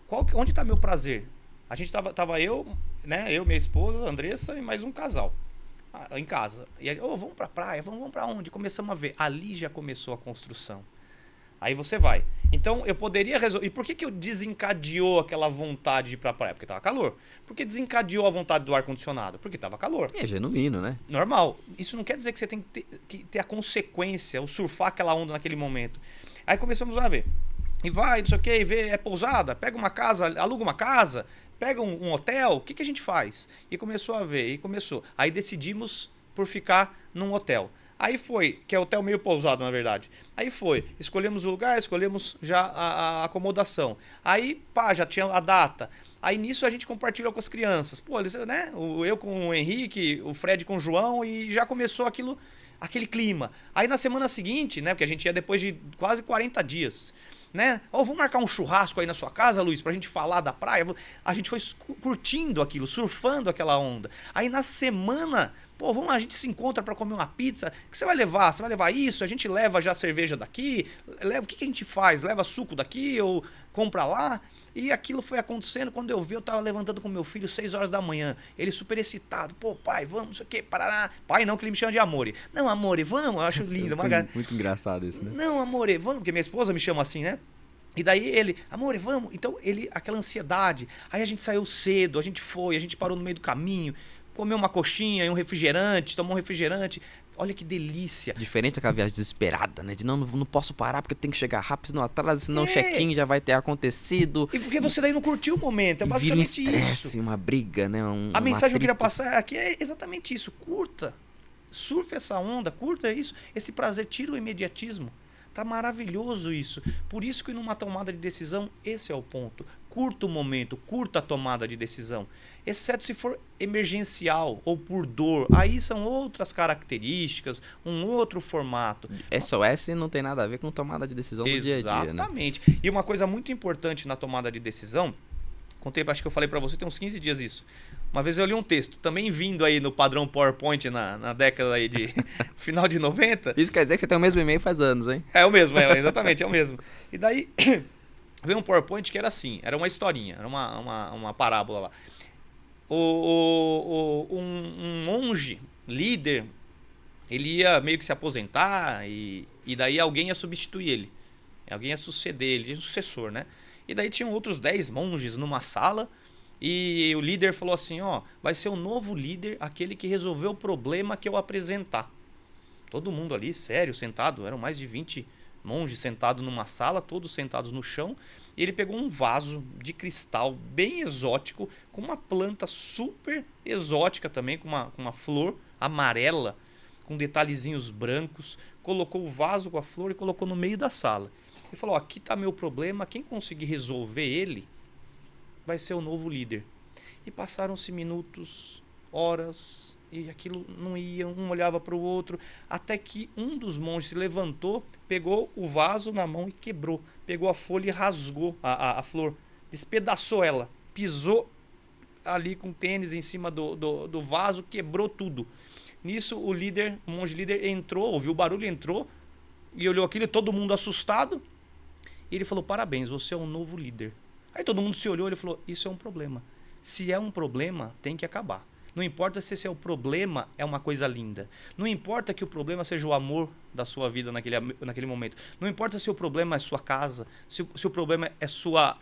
Onde tá meu prazer? A gente tava eu, né? Eu, minha esposa, a Andressa e mais um casal em casa. E aí, vamos pra praia, vamos pra onde? Começamos a ver. Ali já começou a construção. Aí você vai. Então eu poderia resolver. E por que eu desencadeou aquela vontade de ir pra praia? Porque tava calor. Por que desencadeou a vontade do ar-condicionado? Porque tava calor. É genuíno, né? Normal. Isso não quer dizer que você tem que ter a consequência, ou surfar aquela onda naquele momento. Aí começamos a ver. E vai, não sei o que, vê, é pousada, pega uma casa, aluga uma casa, pega um hotel, o que a gente faz? E começou a ver, e começou. Aí decidimos por ficar num hotel. Aí foi, que é hotel meio pousado, na verdade. Aí foi, escolhemos o lugar, escolhemos já a acomodação. Aí, já tinha a data. Aí nisso a gente compartilhou com as crianças. Pô, eles, né? Eu com o Henrique, o Fred com o João, e já começou aquele clima. Aí na semana seguinte, né? Porque a gente ia depois de quase 40 dias. Né? Vamos marcar um churrasco aí na sua casa, Luiz, pra gente falar da praia. A gente foi curtindo aquilo, surfando aquela onda. Aí na semana, a gente se encontra pra comer uma pizza. O que você vai levar? Você vai levar isso? A gente leva já cerveja daqui? O que a gente faz? Leva suco daqui ou compra lá? E aquilo foi acontecendo. Quando eu vi, eu tava levantando com meu filho 6 horas da manhã. Ele super excitado. Pô, pai, vamos, não sei o que, parará. Pai não, que ele me chama de Amore. Não, Amore, vamos, eu acho lindo. Muito engraçado isso, né? Não, Amore, vamos, porque minha esposa me chama assim, né? E daí ele, Amore, vamos. Então aquela ansiedade. Aí a gente saiu cedo, a gente parou no meio do caminho, comeu uma coxinha e um refrigerante, tomou um refrigerante. Olha que delícia. Diferente daquela viagem desesperada, né? De não posso parar porque tem que chegar rápido, senão atrasa, senão o check-in já vai ter acontecido. E porque você daí não curtiu o momento, é basicamente vira um estresse, isso. Uma briga, né? A mensagem que eu queria passar aqui é exatamente isso. Curta. Surfe essa onda, curta isso. Esse prazer, tira o imediatismo. Tá maravilhoso isso. Por isso que numa tomada de decisão, esse é o ponto. Curta o momento, curta a tomada de decisão. Exceto se for emergencial ou por dor. Aí são outras características, um outro formato. SOS não tem nada a ver com tomada de decisão do dia a dia, né? Exatamente. E uma coisa muito importante na tomada de decisão, acho que eu falei pra você, tem uns 15 dias isso. Uma vez eu li um texto, também vindo aí no padrão PowerPoint na década aí de final de 90. Isso quer dizer que você tem o mesmo e-mail faz anos, hein? É o mesmo, exatamente, é o mesmo. E daí veio um PowerPoint que era assim, era uma historinha, era uma parábola lá. Um monge, líder, ele ia meio que se aposentar e daí alguém ia substituir ele. Alguém ia suceder ele, um sucessor, né? E daí tinham outros 10 monges numa sala e o líder falou assim, vai ser o novo líder, aquele que resolveu o problema que eu apresentar. Todo mundo ali, sério, sentado, eram mais de 20 monges sentados numa sala, todos sentados no chão. E ele pegou um vaso de cristal bem exótico, com uma planta super exótica também, com uma flor amarela, com detalhezinhos brancos. Colocou o vaso com a flor e colocou no meio da sala. E falou, aqui está meu problema, quem conseguir resolver ele vai ser o novo líder. E passaram-se minutos, horas, e aquilo não ia, um olhava para o outro, até que um dos monges se levantou, pegou o vaso na mão e quebrou. Pegou a folha e rasgou a flor, despedaçou ela, pisou ali com tênis em cima do vaso, quebrou tudo. Nisso, o monge líder entrou, ouviu o barulho, entrou e olhou aquilo, todo mundo assustado. E ele falou, parabéns, você é um novo líder. Aí todo mundo se olhou e falou, isso é um problema. Se é um problema, tem que acabar. Não importa se esse é o problema, é uma coisa linda. Não importa que o problema seja o amor da sua vida naquele momento. Não importa se o problema é sua casa, se o problema é sua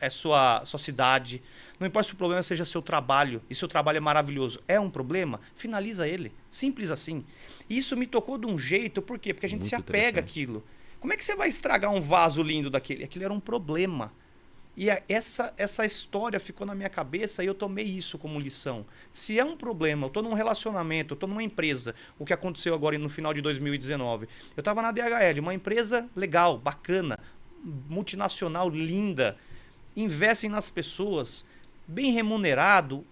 cidade. Não importa se o problema seja seu trabalho, e seu trabalho é maravilhoso. É um problema? Finaliza ele. Simples assim. E isso me tocou de um jeito, por quê? Porque a gente Muito se apega àquilo. Como é que você vai estragar um vaso lindo daquele? Aquilo era um problema. E essa história ficou na minha cabeça e eu tomei isso como lição. Se é um problema, eu estou num relacionamento, eu estou numa empresa, o que aconteceu agora no final de 2019. Eu estava na DHL, uma empresa legal, bacana, multinacional, linda, investem nas pessoas, bem remunerado,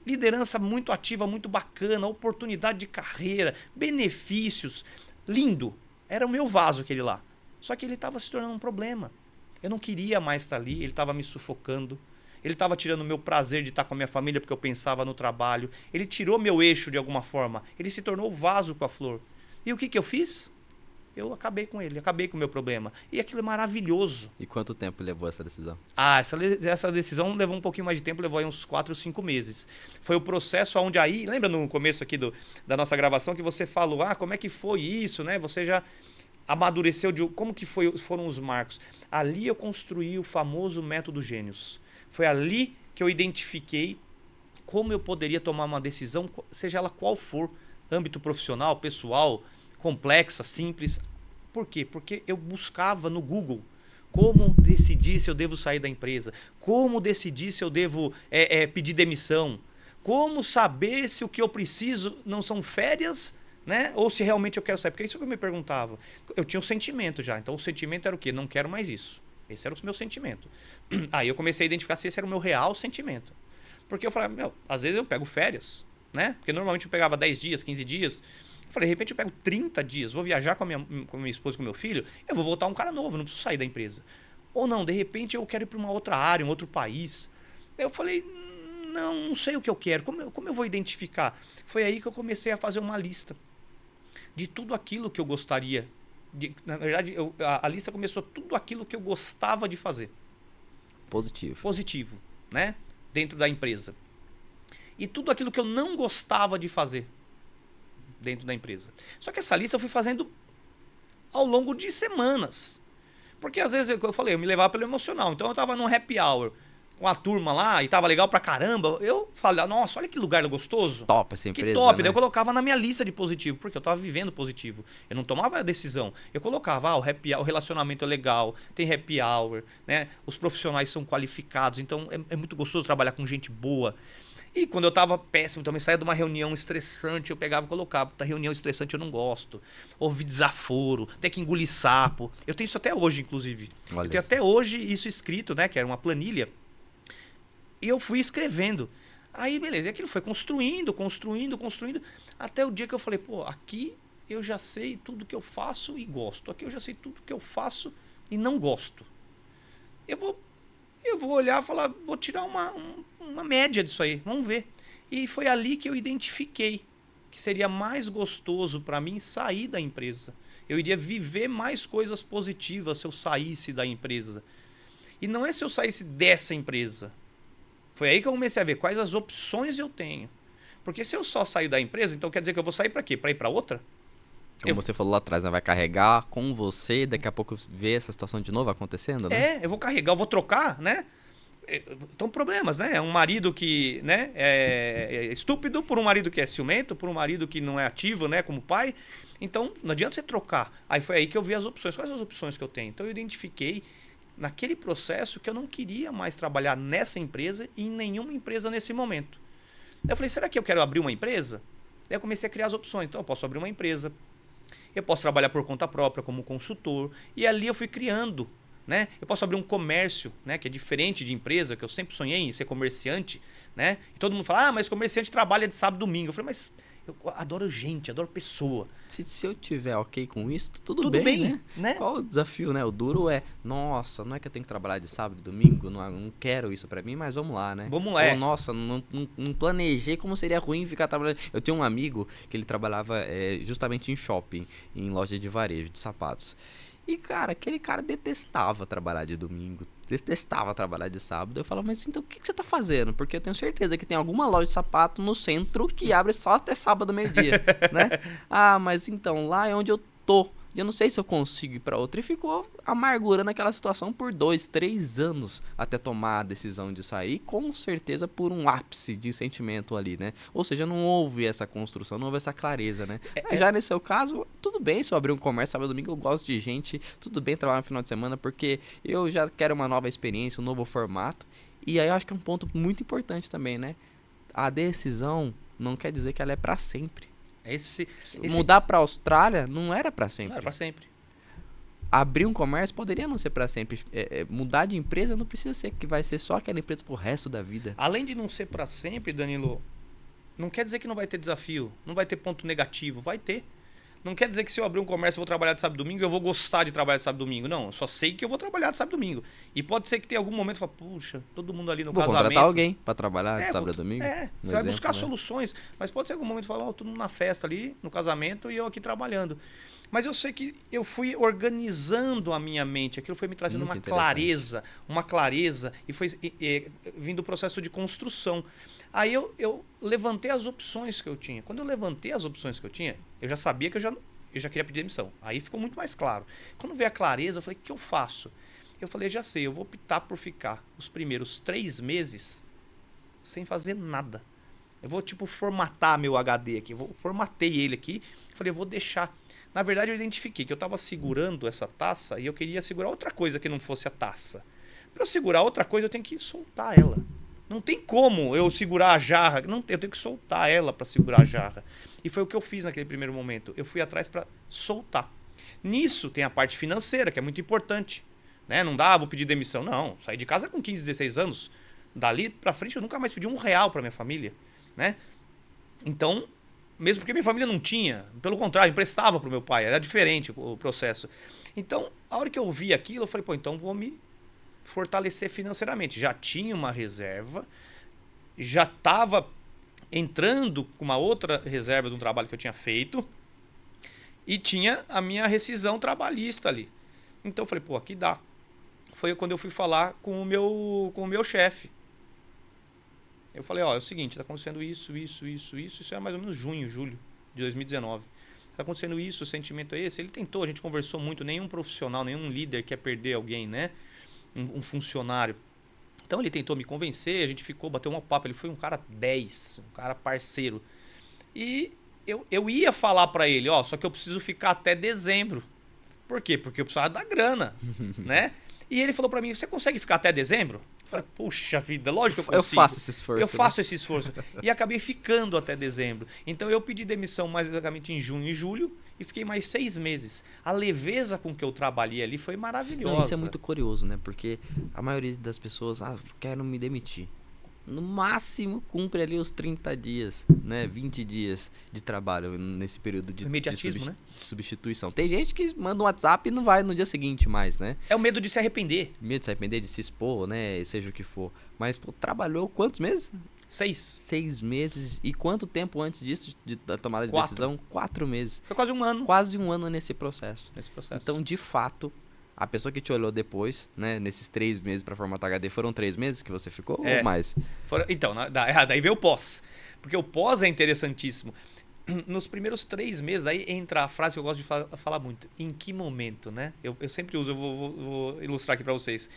liderança muito ativa, muito bacana, oportunidade de carreira, benefícios, lindo. Era o meu vaso aquele lá. Só que ele estava se tornando um problema. Eu não queria mais estar ali, ele estava me sufocando. Ele estava tirando o meu prazer de estar com a minha família porque eu pensava no trabalho. Ele tirou meu eixo de alguma forma. Ele se tornou o vaso com a flor. E o que eu fiz? Eu acabei com ele, acabei com o meu problema. E aquilo é maravilhoso. E quanto tempo levou essa decisão? Essa decisão levou um pouquinho mais de tempo, levou aí uns 4 ou 5 meses. Foi o processo onde aí... Lembra no começo aqui da nossa gravação que você falou, como é que foi isso, né? Você já amadureceu de como que foram os marcos. Ali eu construí o famoso método Gênios. Foi ali que eu identifiquei como eu poderia tomar uma decisão, seja ela qual for, âmbito profissional, pessoal, complexa, simples. Por quê? Porque eu buscava no Google como decidir se eu devo sair da empresa, como decidir se eu devo pedir demissão, como saber se o que eu preciso não são férias, né? Ou se realmente eu quero sair. Porque é isso que eu me perguntava. Eu tinha um sentimento já. Então o sentimento era o quê? Não quero mais isso. Esse era o meu sentimento. Aí eu comecei a identificar se esse era o meu real sentimento. Porque eu falei, às vezes eu pego férias, né? Porque normalmente eu pegava 10 dias, 15 dias. Eu falei, de repente eu pego 30 dias, vou viajar com a minha esposa e com o meu filho, eu vou voltar um cara novo, não preciso sair da empresa. Ou não, de repente eu quero ir para uma outra área, um outro país. Eu falei, não sei o que eu quero. Como eu vou identificar? Foi aí que eu comecei a fazer uma lista de tudo aquilo que eu gostaria. Na verdade, a lista começou tudo aquilo que eu gostava de fazer. Positivo, né? Dentro da empresa. E tudo aquilo que eu não gostava de fazer dentro da empresa. Só que essa lista eu fui fazendo ao longo de semanas. Porque às vezes, eu falei, eu me levava pelo emocional. Então eu tava num happy hour com a turma lá e tava legal pra caramba. Eu falei, nossa, olha que lugar gostoso. Top essa empresa, que top. Né? Daí eu colocava na minha lista de positivo, porque eu tava vivendo positivo. Eu não tomava a decisão. Eu colocava, o relacionamento é legal, tem happy hour, né? Os profissionais são qualificados, então é muito gostoso trabalhar com gente boa. E quando eu tava péssimo, também saía de uma reunião estressante, eu pegava e colocava, reunião estressante eu não gosto. Houve desaforo, ter que engolir sapo. Eu tenho isso até hoje, inclusive. Olha eu tenho até hoje isso escrito, né? Que era uma planilha. E eu fui escrevendo. Aí, beleza. E aquilo foi construindo. Até o dia que eu falei, aqui eu já sei tudo que eu faço e gosto. Aqui eu já sei tudo que eu faço e não gosto. Eu vou olhar e falar, vou tirar uma média disso aí. Vamos ver. E foi ali que eu identifiquei que seria mais gostoso para mim sair da empresa. Eu iria viver mais coisas positivas se eu saísse da empresa. E não é se eu saísse dessa empresa. Foi aí que eu comecei a ver quais as opções eu tenho. Porque se eu só sair da empresa, então quer dizer que eu vou sair para quê? Para ir para outra? Como você falou lá atrás, né? Vai carregar com você, daqui a pouco vê essa situação de novo acontecendo, né? Eu vou carregar, eu vou trocar, né? Então problemas, né? É um marido que, né, é estúpido por um marido que é ciumento, por um marido que não é ativo, né, como pai. Então não adianta você trocar. Aí foi aí que eu vi as opções. Quais as opções que eu tenho? Então eu identifiquei naquele processo que eu não queria mais trabalhar nessa empresa e em nenhuma empresa nesse momento. Eu falei, será que eu quero abrir uma empresa? Daí eu comecei a criar as opções. Então eu posso abrir uma empresa, eu posso trabalhar por conta própria como consultor, e ali eu fui criando, né? Eu posso abrir um comércio, né, que é diferente de empresa, que eu sempre sonhei em ser comerciante, né? E todo mundo fala, mas comerciante trabalha de sábado e domingo. Eu falei, mas Eu adoro gente, adoro pessoa. Se eu tiver ok com isso, tudo Tudo bem, bem, né? Qual o desafio, né? O duro é, nossa, não é que eu tenho que trabalhar de sábado e domingo, não quero isso pra mim, mas vamos lá, né? Vamos lá, Ou, nossa, não planejei como seria ruim ficar trabalhando. Eu tenho um amigo que ele trabalhava justamente em shopping, em loja de varejo, de sapatos. E, cara, aquele cara detestava trabalhar de domingo, detestava trabalhar de sábado. Eu falava, mas então o que você tá fazendo? Porque eu tenho certeza que tem alguma loja de sapato no centro que abre só até sábado, meio-dia, né? Ah, mas então, lá é onde eu tô. E eu não sei se eu consigo ir pra outra. E ficou amargurando aquela situação por 2, 3 anos até tomar a decisão de sair. Com certeza por um ápice de sentimento ali, né? Ou seja, não houve essa construção, não houve essa clareza, né? Mas já nesse seu caso, tudo bem se eu abrir um comércio sábado e domingo, eu gosto de gente. Tudo bem trabalhar no final de semana, porque eu já quero uma nova experiência, um novo formato. E aí eu acho que é um ponto muito importante também, né? A decisão não quer dizer que ela é pra sempre. Mudar pra Austrália não era pra sempre. Não era pra sempre. Abrir um comércio poderia não ser pra sempre. Mudar de empresa não precisa ser que vai ser só aquela empresa pro resto da vida. Além de não ser pra sempre, Danilo, não quer dizer que não vai ter desafio, não vai ter ponto negativo, vai ter. Não quer dizer que se eu abrir um comércio e vou trabalhar de sábado e domingo, eu vou gostar de trabalhar de sábado e domingo. Não, eu só sei que eu vou trabalhar de sábado e domingo. E pode ser que tenha algum momento que eu fale, puxa, todo mundo ali no casamento... Vou contratar alguém pra trabalhar de sábado e domingo. Você vai buscar soluções. Mas pode ser algum momento que fala, todo mundo na festa ali, no casamento, e eu aqui trabalhando. Mas eu sei que eu fui organizando a minha mente. Aquilo foi me trazendo uma clareza. E foi vindo o processo de construção. Aí eu levantei as opções que eu tinha. Quando eu levantei as opções que eu tinha, eu já sabia que eu já queria pedir demissão. Aí ficou muito mais claro. Quando veio a clareza, eu falei, o que eu faço? Eu falei, já sei, eu vou optar por ficar os primeiros 3 meses sem fazer nada. Eu vou, formatar meu HD aqui. Formatei ele aqui. Falei, eu vou deixar. Na verdade, eu identifiquei que eu estava segurando essa taça e eu queria segurar outra coisa que não fosse a taça. Para eu segurar outra coisa, eu tenho que soltar ela. Não tem como eu segurar a jarra. Não, eu tenho que soltar ela para segurar a jarra. E foi o que eu fiz naquele primeiro momento. Eu fui atrás para soltar. Nisso tem a parte financeira, que é muito importante. Né? Não dá, vou pedir demissão. Não, saí de casa com 15, 16 anos. Dali para frente eu nunca mais pedi R$1 para minha família. Né? Então, mesmo porque minha família não tinha, pelo contrário, emprestava para o meu pai. Era diferente o processo. Então, a hora que eu vi aquilo, eu falei, pô, então vou me fortalecer financeiramente. Já tinha uma reserva, já estava entrando com uma outra reserva de um trabalho que eu tinha feito e tinha a minha rescisão trabalhista ali. Então eu falei, pô, aqui dá. Foi quando eu fui falar com o meu chefe. Eu falei, ó, é o seguinte, está acontecendo isso era mais ou menos junho, julho de 2019. Está acontecendo isso, o sentimento é esse. Ele tentou, a gente conversou muito, nenhum profissional, nenhum líder quer perder alguém, né? Um funcionário. Então ele tentou me convencer, a gente bateu um papo, ele foi um cara 10, um cara parceiro. E eu ia falar pra ele, ó, só que eu preciso ficar até dezembro. Por quê? Porque eu precisava da grana, né? E ele falou pra mim, você consegue ficar até dezembro? Eu falei, puxa vida, lógico que eu consigo. Eu faço esse esforço. Eu faço esse esforço. E acabei ficando até dezembro. Então eu pedi demissão mais exatamente em junho e julho e fiquei mais 6 meses. A leveza com que eu trabalhei ali foi maravilhosa. Não, isso é muito curioso, né? Porque a maioria das pessoas, quero me demitir. No máximo, cumpre ali os 30 dias, né? 20 dias de trabalho nesse período de substituição. Tem gente que manda um WhatsApp e não vai no dia seguinte mais, né? É o medo de se arrepender. Medo de se arrepender, de se expor, né? Seja o que for. Mas, pô, trabalhou quantos meses? 6. 6 meses. E quanto tempo antes disso, da tomada de 4. decisão? 4 meses. Foi quase um ano. Quase um ano nesse processo. Então, de fato, a pessoa que te olhou depois, né, nesses 3 meses pra formatar HD, foram 3 meses que você ficou ou mais? Então, daí veio o pós. Porque o pós é interessantíssimo. Nos primeiros 3 meses, daí entra a frase que eu gosto de falar muito. Em que momento, né? Eu sempre uso, eu vou ilustrar aqui pra vocês.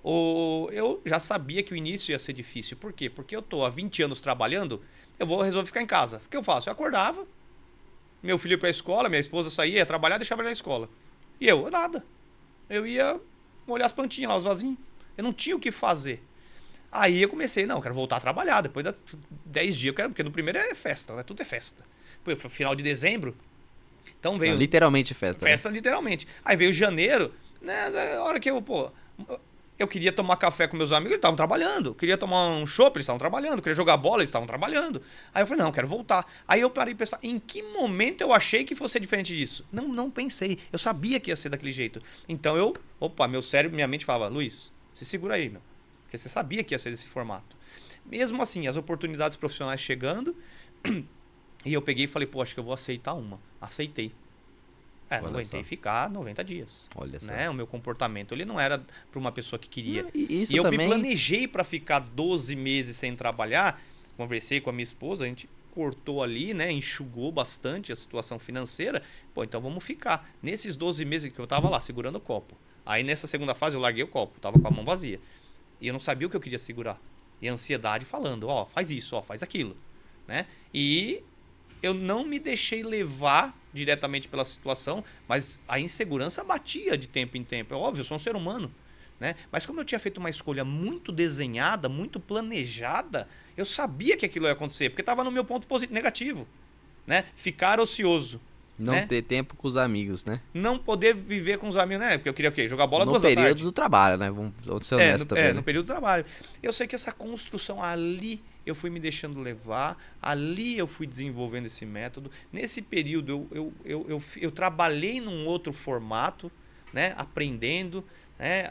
Eu já sabia que o início ia ser difícil. Por quê? Porque eu tô há 20 anos trabalhando, eu vou resolver ficar em casa. O que eu faço? Eu acordava, meu filho ia pra escola, minha esposa saía, ia trabalhar, deixava ele na escola. E nada. Eu ia molhar as plantinhas lá, os vasinhos. Eu não tinha o que fazer. Aí eu comecei, eu quero voltar a trabalhar. Depois de 10 dias, porque no primeiro é festa, né? Tudo é festa. Foi final de dezembro. Então veio... literalmente festa. Festa, né? Literalmente. Aí veio janeiro, né? A hora que eu, Eu queria tomar café com meus amigos, eles estavam trabalhando. Eu queria tomar um chopp, eles estavam trabalhando. Eu queria jogar bola, eles estavam trabalhando. Aí eu falei, não, eu quero voltar. Aí eu parei e pensar, em que momento eu achei que fosse diferente disso? Não pensei. Eu sabia que ia ser daquele jeito. Então meu cérebro, minha mente falava, Luiz, se segura aí, meu. Porque você sabia que ia ser desse formato. Mesmo assim, as oportunidades profissionais chegando, e eu peguei e falei, pô, acho que eu vou aceitar uma. Aceitei. Não aguentei ficar 90 dias. Olha só. Né? O meu comportamento ele não era para uma pessoa que queria. Isso e eu também... me planejei para ficar 12 meses sem trabalhar. Conversei com a minha esposa, a gente cortou ali, né? Enxugou bastante a situação financeira. Pô, então vamos ficar. Nesses 12 meses que eu tava lá segurando o copo. Aí nessa segunda fase eu larguei o copo, tava com a mão vazia. E eu não sabia o que eu queria segurar. E a ansiedade falando, ó, faz isso, ó, faz aquilo, né? E eu não me deixei levar diretamente pela situação, mas a insegurança batia de tempo em tempo. É óbvio, eu sou um ser humano, né? Mas como eu tinha feito uma escolha muito desenhada, muito planejada, eu sabia que aquilo ia acontecer, porque estava no meu ponto negativo, né? Ficar ocioso. Não né? ter tempo com os amigos, né? Não poder viver com os amigos, né? Porque eu queria o quê? Jogar bola 2 da tarde. No período do trabalho, né? Vamos ser honestos também. No período do trabalho. Eu sei que essa construção ali eu fui me deixando levar, ali eu fui desenvolvendo esse método. Nesse período eu trabalhei num outro formato, né? Aprendendo, né?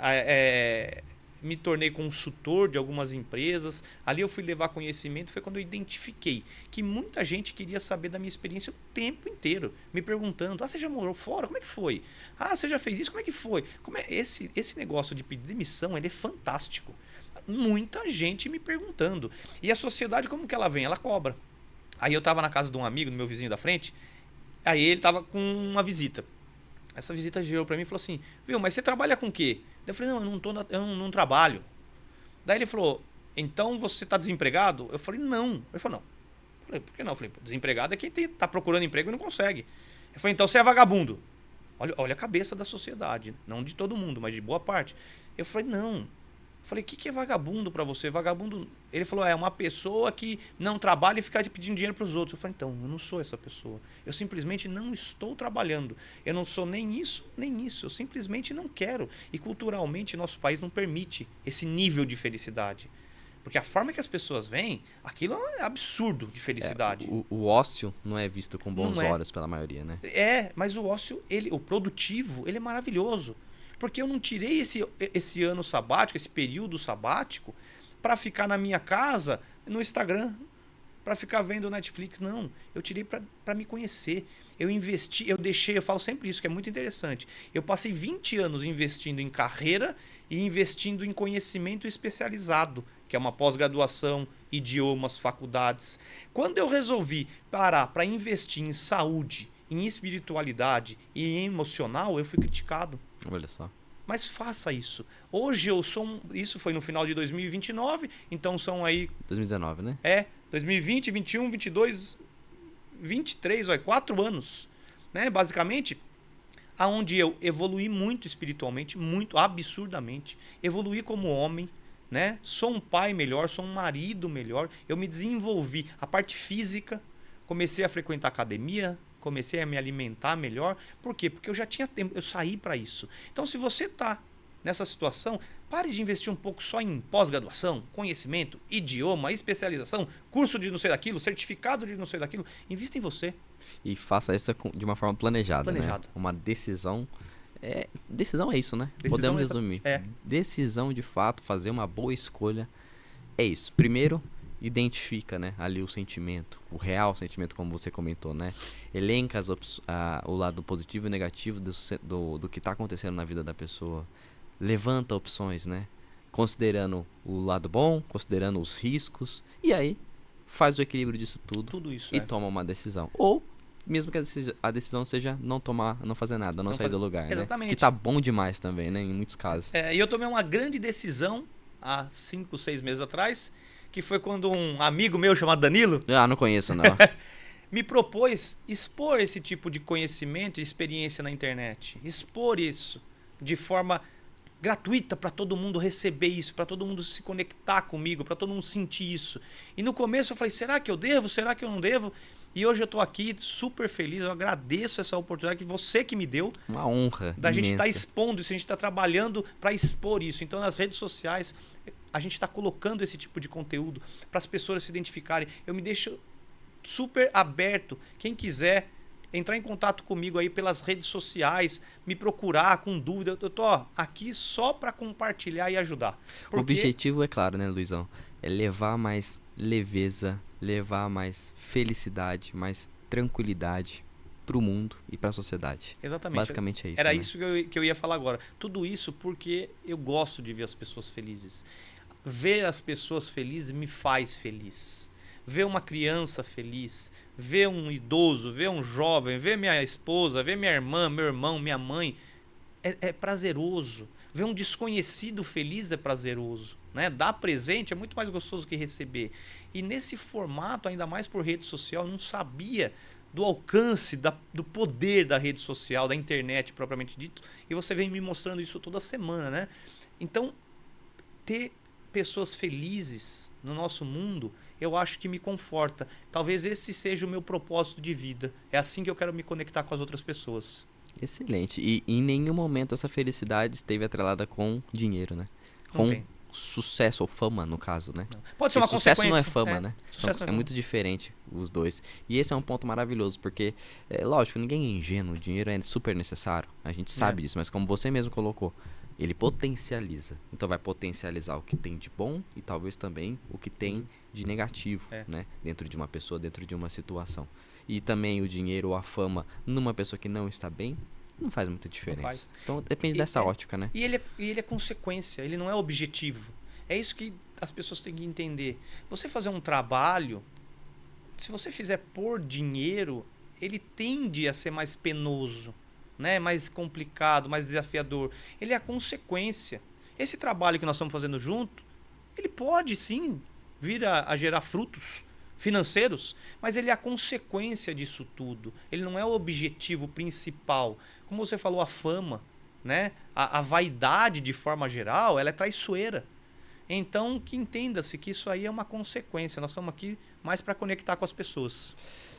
Me tornei consultor de algumas empresas. Ali eu fui levar conhecimento. Foi quando eu identifiquei que muita gente queria saber da minha experiência o tempo inteiro, me perguntando: você já morou fora? Como é que foi? Você já fez isso? Como é que foi? Esse negócio de pedir demissão, ele é fantástico. Muita gente me perguntando. E a sociedade, como que ela vem? Ela cobra. Aí eu estava na casa de um amigo, do meu vizinho da frente. Aí ele estava com uma visita. Essa visita girou para mim e falou assim: viu, mas você trabalha com o quê? Eu falei: não, eu não trabalho. Daí ele falou: então você está desempregado? Eu falei: não. Ele falou: não. Eu falei: por que não? Eu falei: desempregado é quem está procurando emprego e não consegue. Ele falou: então você é vagabundo. Olha a cabeça da sociedade. Não de todo mundo, mas de boa parte. Eu falei: não. Eu falei: o que é vagabundo para você? Vagabundo... Ele falou: é uma pessoa que não trabalha e fica pedindo dinheiro para os outros. Eu falei: então, eu não sou essa pessoa. Eu simplesmente não estou trabalhando. Eu não sou nem isso, nem isso. Eu simplesmente não quero. E culturalmente, nosso país não permite esse nível de felicidade. Porque a forma que as pessoas veem, aquilo é absurdo de felicidade. O ócio não é visto com bons olhos pela maioria, né? Mas o ócio, o produtivo, ele é maravilhoso. Porque eu não tirei esse ano sabático, esse período sabático, para ficar na minha casa, no Instagram, para ficar vendo Netflix. Não, eu tirei para me conhecer. Eu investi, eu falo sempre isso, que é muito interessante. Eu passei 20 anos investindo em carreira e investindo em conhecimento especializado, que é uma pós-graduação, idiomas, faculdades. Quando eu resolvi parar para investir em saúde, em espiritualidade e em emocional, eu fui criticado. Olha só. Mas faça isso. Hoje eu sou isso foi no final de 2029, então são aí 2019, né? 2020, 21, 22, 23, 4 anos, né? Basicamente, aonde eu evoluí muito espiritualmente, muito absurdamente, evoluí como homem, né? Sou um pai melhor, sou um marido melhor, eu me desenvolvi a parte física, comecei a frequentar academia, comecei a me alimentar melhor. Por quê? Porque eu já tinha tempo, eu saí para isso. Então, se você está nessa situação, pare de investir um pouco só em pós-graduação, conhecimento, idioma, especialização, curso de não sei daquilo, certificado de não sei daquilo. Invista em você. E faça isso de uma forma planejada. Né? Uma decisão. Decisão é isso, né? Podemos resumir. Decisão, de fato, fazer uma boa escolha. É isso. Primeiro, identifica, né, ali o sentimento, o real sentimento, como você comentou, né? Elenca o lado positivo e negativo do que está acontecendo na vida da pessoa. Levanta opções, né? Considerando o lado bom, considerando os riscos. E aí, faz o equilíbrio disso tudo isso e toma uma decisão. Ou, mesmo que a decisão seja não fazer nada, não sair do lugar. Exatamente. Né? Que tá bom demais também, né? Em muitos casos. E eu tomei uma grande decisão há 5, 6 meses atrás, que foi quando um amigo meu chamado Danilo... não conheço, não. me propôs expor esse tipo de conhecimento e experiência na internet. Expor isso de forma gratuita para todo mundo receber isso, para todo mundo se conectar comigo, para todo mundo sentir isso. E no começo eu falei: será que eu devo? Será que eu não devo? E hoje eu tô aqui super feliz, eu agradeço essa oportunidade que você que me deu. Uma honra Da gente estar imensa. expondo isso, a gente está trabalhando para expor isso. Então, nas redes sociais, a gente está colocando esse tipo de conteúdo para as pessoas se identificarem. Eu me deixo super aberto. Quem quiser entrar em contato comigo aí pelas redes sociais, me procurar com dúvida, eu tô aqui só para compartilhar e ajudar. O objetivo é claro, né, Luizão? É levar mais leveza, levar mais felicidade, mais tranquilidade pro mundo e pra sociedade. Exatamente. Basicamente é isso. Era né? isso que eu ia falar agora. Tudo isso porque eu gosto de ver as pessoas felizes. Ver as pessoas felizes me faz feliz. Ver uma criança feliz, ver um idoso, ver um jovem, ver minha esposa, ver minha irmã, meu irmão, minha mãe, é prazeroso. Ver um desconhecido feliz é prazeroso. Né? Dar presente é muito mais gostoso que receber. E nesse formato, ainda mais por rede social, eu não sabia do alcance, do poder da rede social, da internet propriamente dito. E você vem me mostrando isso toda semana. Né? Então, ter pessoas felizes no nosso mundo, eu acho que me conforta. Talvez esse seja o meu propósito de vida. É assim que eu quero me conectar com as outras pessoas. Excelente. E em nenhum momento essa felicidade esteve atrelada com dinheiro, né? Não Com tem. sucesso ou fama, no caso, né? Não. Pode ser uma Porque sucesso consequência. não é fama, né? Sucesso não é É fama. muito diferente os dois. E esse é um ponto maravilhoso, porque, lógico, ninguém é ingênuo, o dinheiro é super necessário. A gente sabe disso, mas como você mesmo colocou, ele potencializa. Então vai potencializar o que tem de bom e talvez também o que tem de negativo, né? Dentro de uma pessoa, dentro de uma situação. E também o dinheiro ou a fama numa pessoa que não está bem, não faz muita diferença. faz. Então depende dessa ótica, né? E ele é consequência, ele não é objetivo. É isso que as pessoas têm que entender. Você fazer um trabalho, se você fizer por dinheiro, ele tende a ser mais penoso, né? Mais complicado, mais desafiador. Ele é a consequência. Esse trabalho que nós estamos fazendo junto, ele pode sim vir a gerar frutos financeiros, mas ele é a consequência disso tudo. Ele não é o objetivo principal. Como você falou, a fama, né? A vaidade de forma geral, ela é traiçoeira. Então, que entenda-se que isso aí é uma consequência. Nós estamos aqui mais para conectar com as pessoas.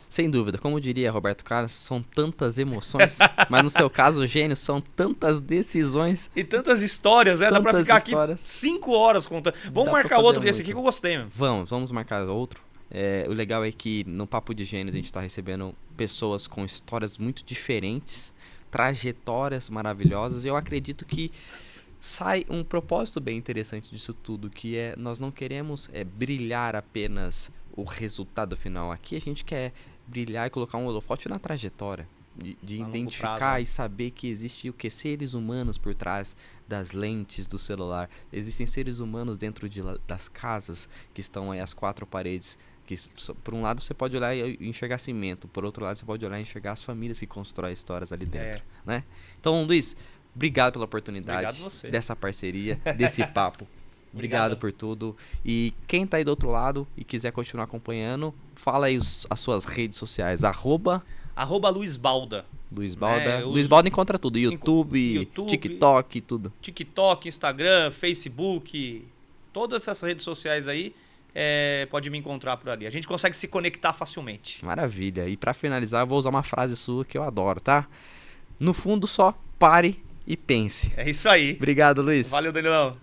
Sem dúvida, como diria Roberto Carlos, são tantas emoções, mas no seu caso, gênio, são tantas decisões. E tantas histórias, né? Dá pra Tantas ficar histórias. aqui 5 horas contando. Vamos Dá marcar pra fazer outro desse muito. aqui que eu gostei, mesmo. Vamos marcar outro. O legal é que no Papo de Gênios a gente está recebendo pessoas com histórias muito diferentes, trajetórias maravilhosas, e eu acredito que sai um propósito bem interessante disso tudo, que é nós não queremos brilhar apenas o resultado final. Aqui a gente quer brilhar e colocar um holofote na trajetória, de A longo identificar prazo, né? e saber que existe o que seres humanos por trás das lentes do celular. Existem seres humanos dentro das casas que estão aí às quatro paredes, que por um lado você pode olhar e enxergar cimento, por outro lado você pode olhar e enxergar as famílias que constroem histórias ali dentro, né? Então, Luiz, obrigado pela oportunidade Obrigado você. dessa parceria, desse papo. Obrigado por tudo. E quem tá aí do outro lado e quiser continuar acompanhando, fala aí as suas redes sociais. @Luiz Balda. Luiz Balda. eu Luiz uso- Balda encontra tudo. YouTube, TikTok, tudo. TikTok, Instagram, Facebook, todas essas redes sociais aí, pode me encontrar por ali. A gente consegue se conectar facilmente. Maravilha. E pra finalizar, eu vou usar uma frase sua que eu adoro, tá? No fundo, só pare e pense. É isso aí. Obrigado, Luiz. Valeu, Danilão.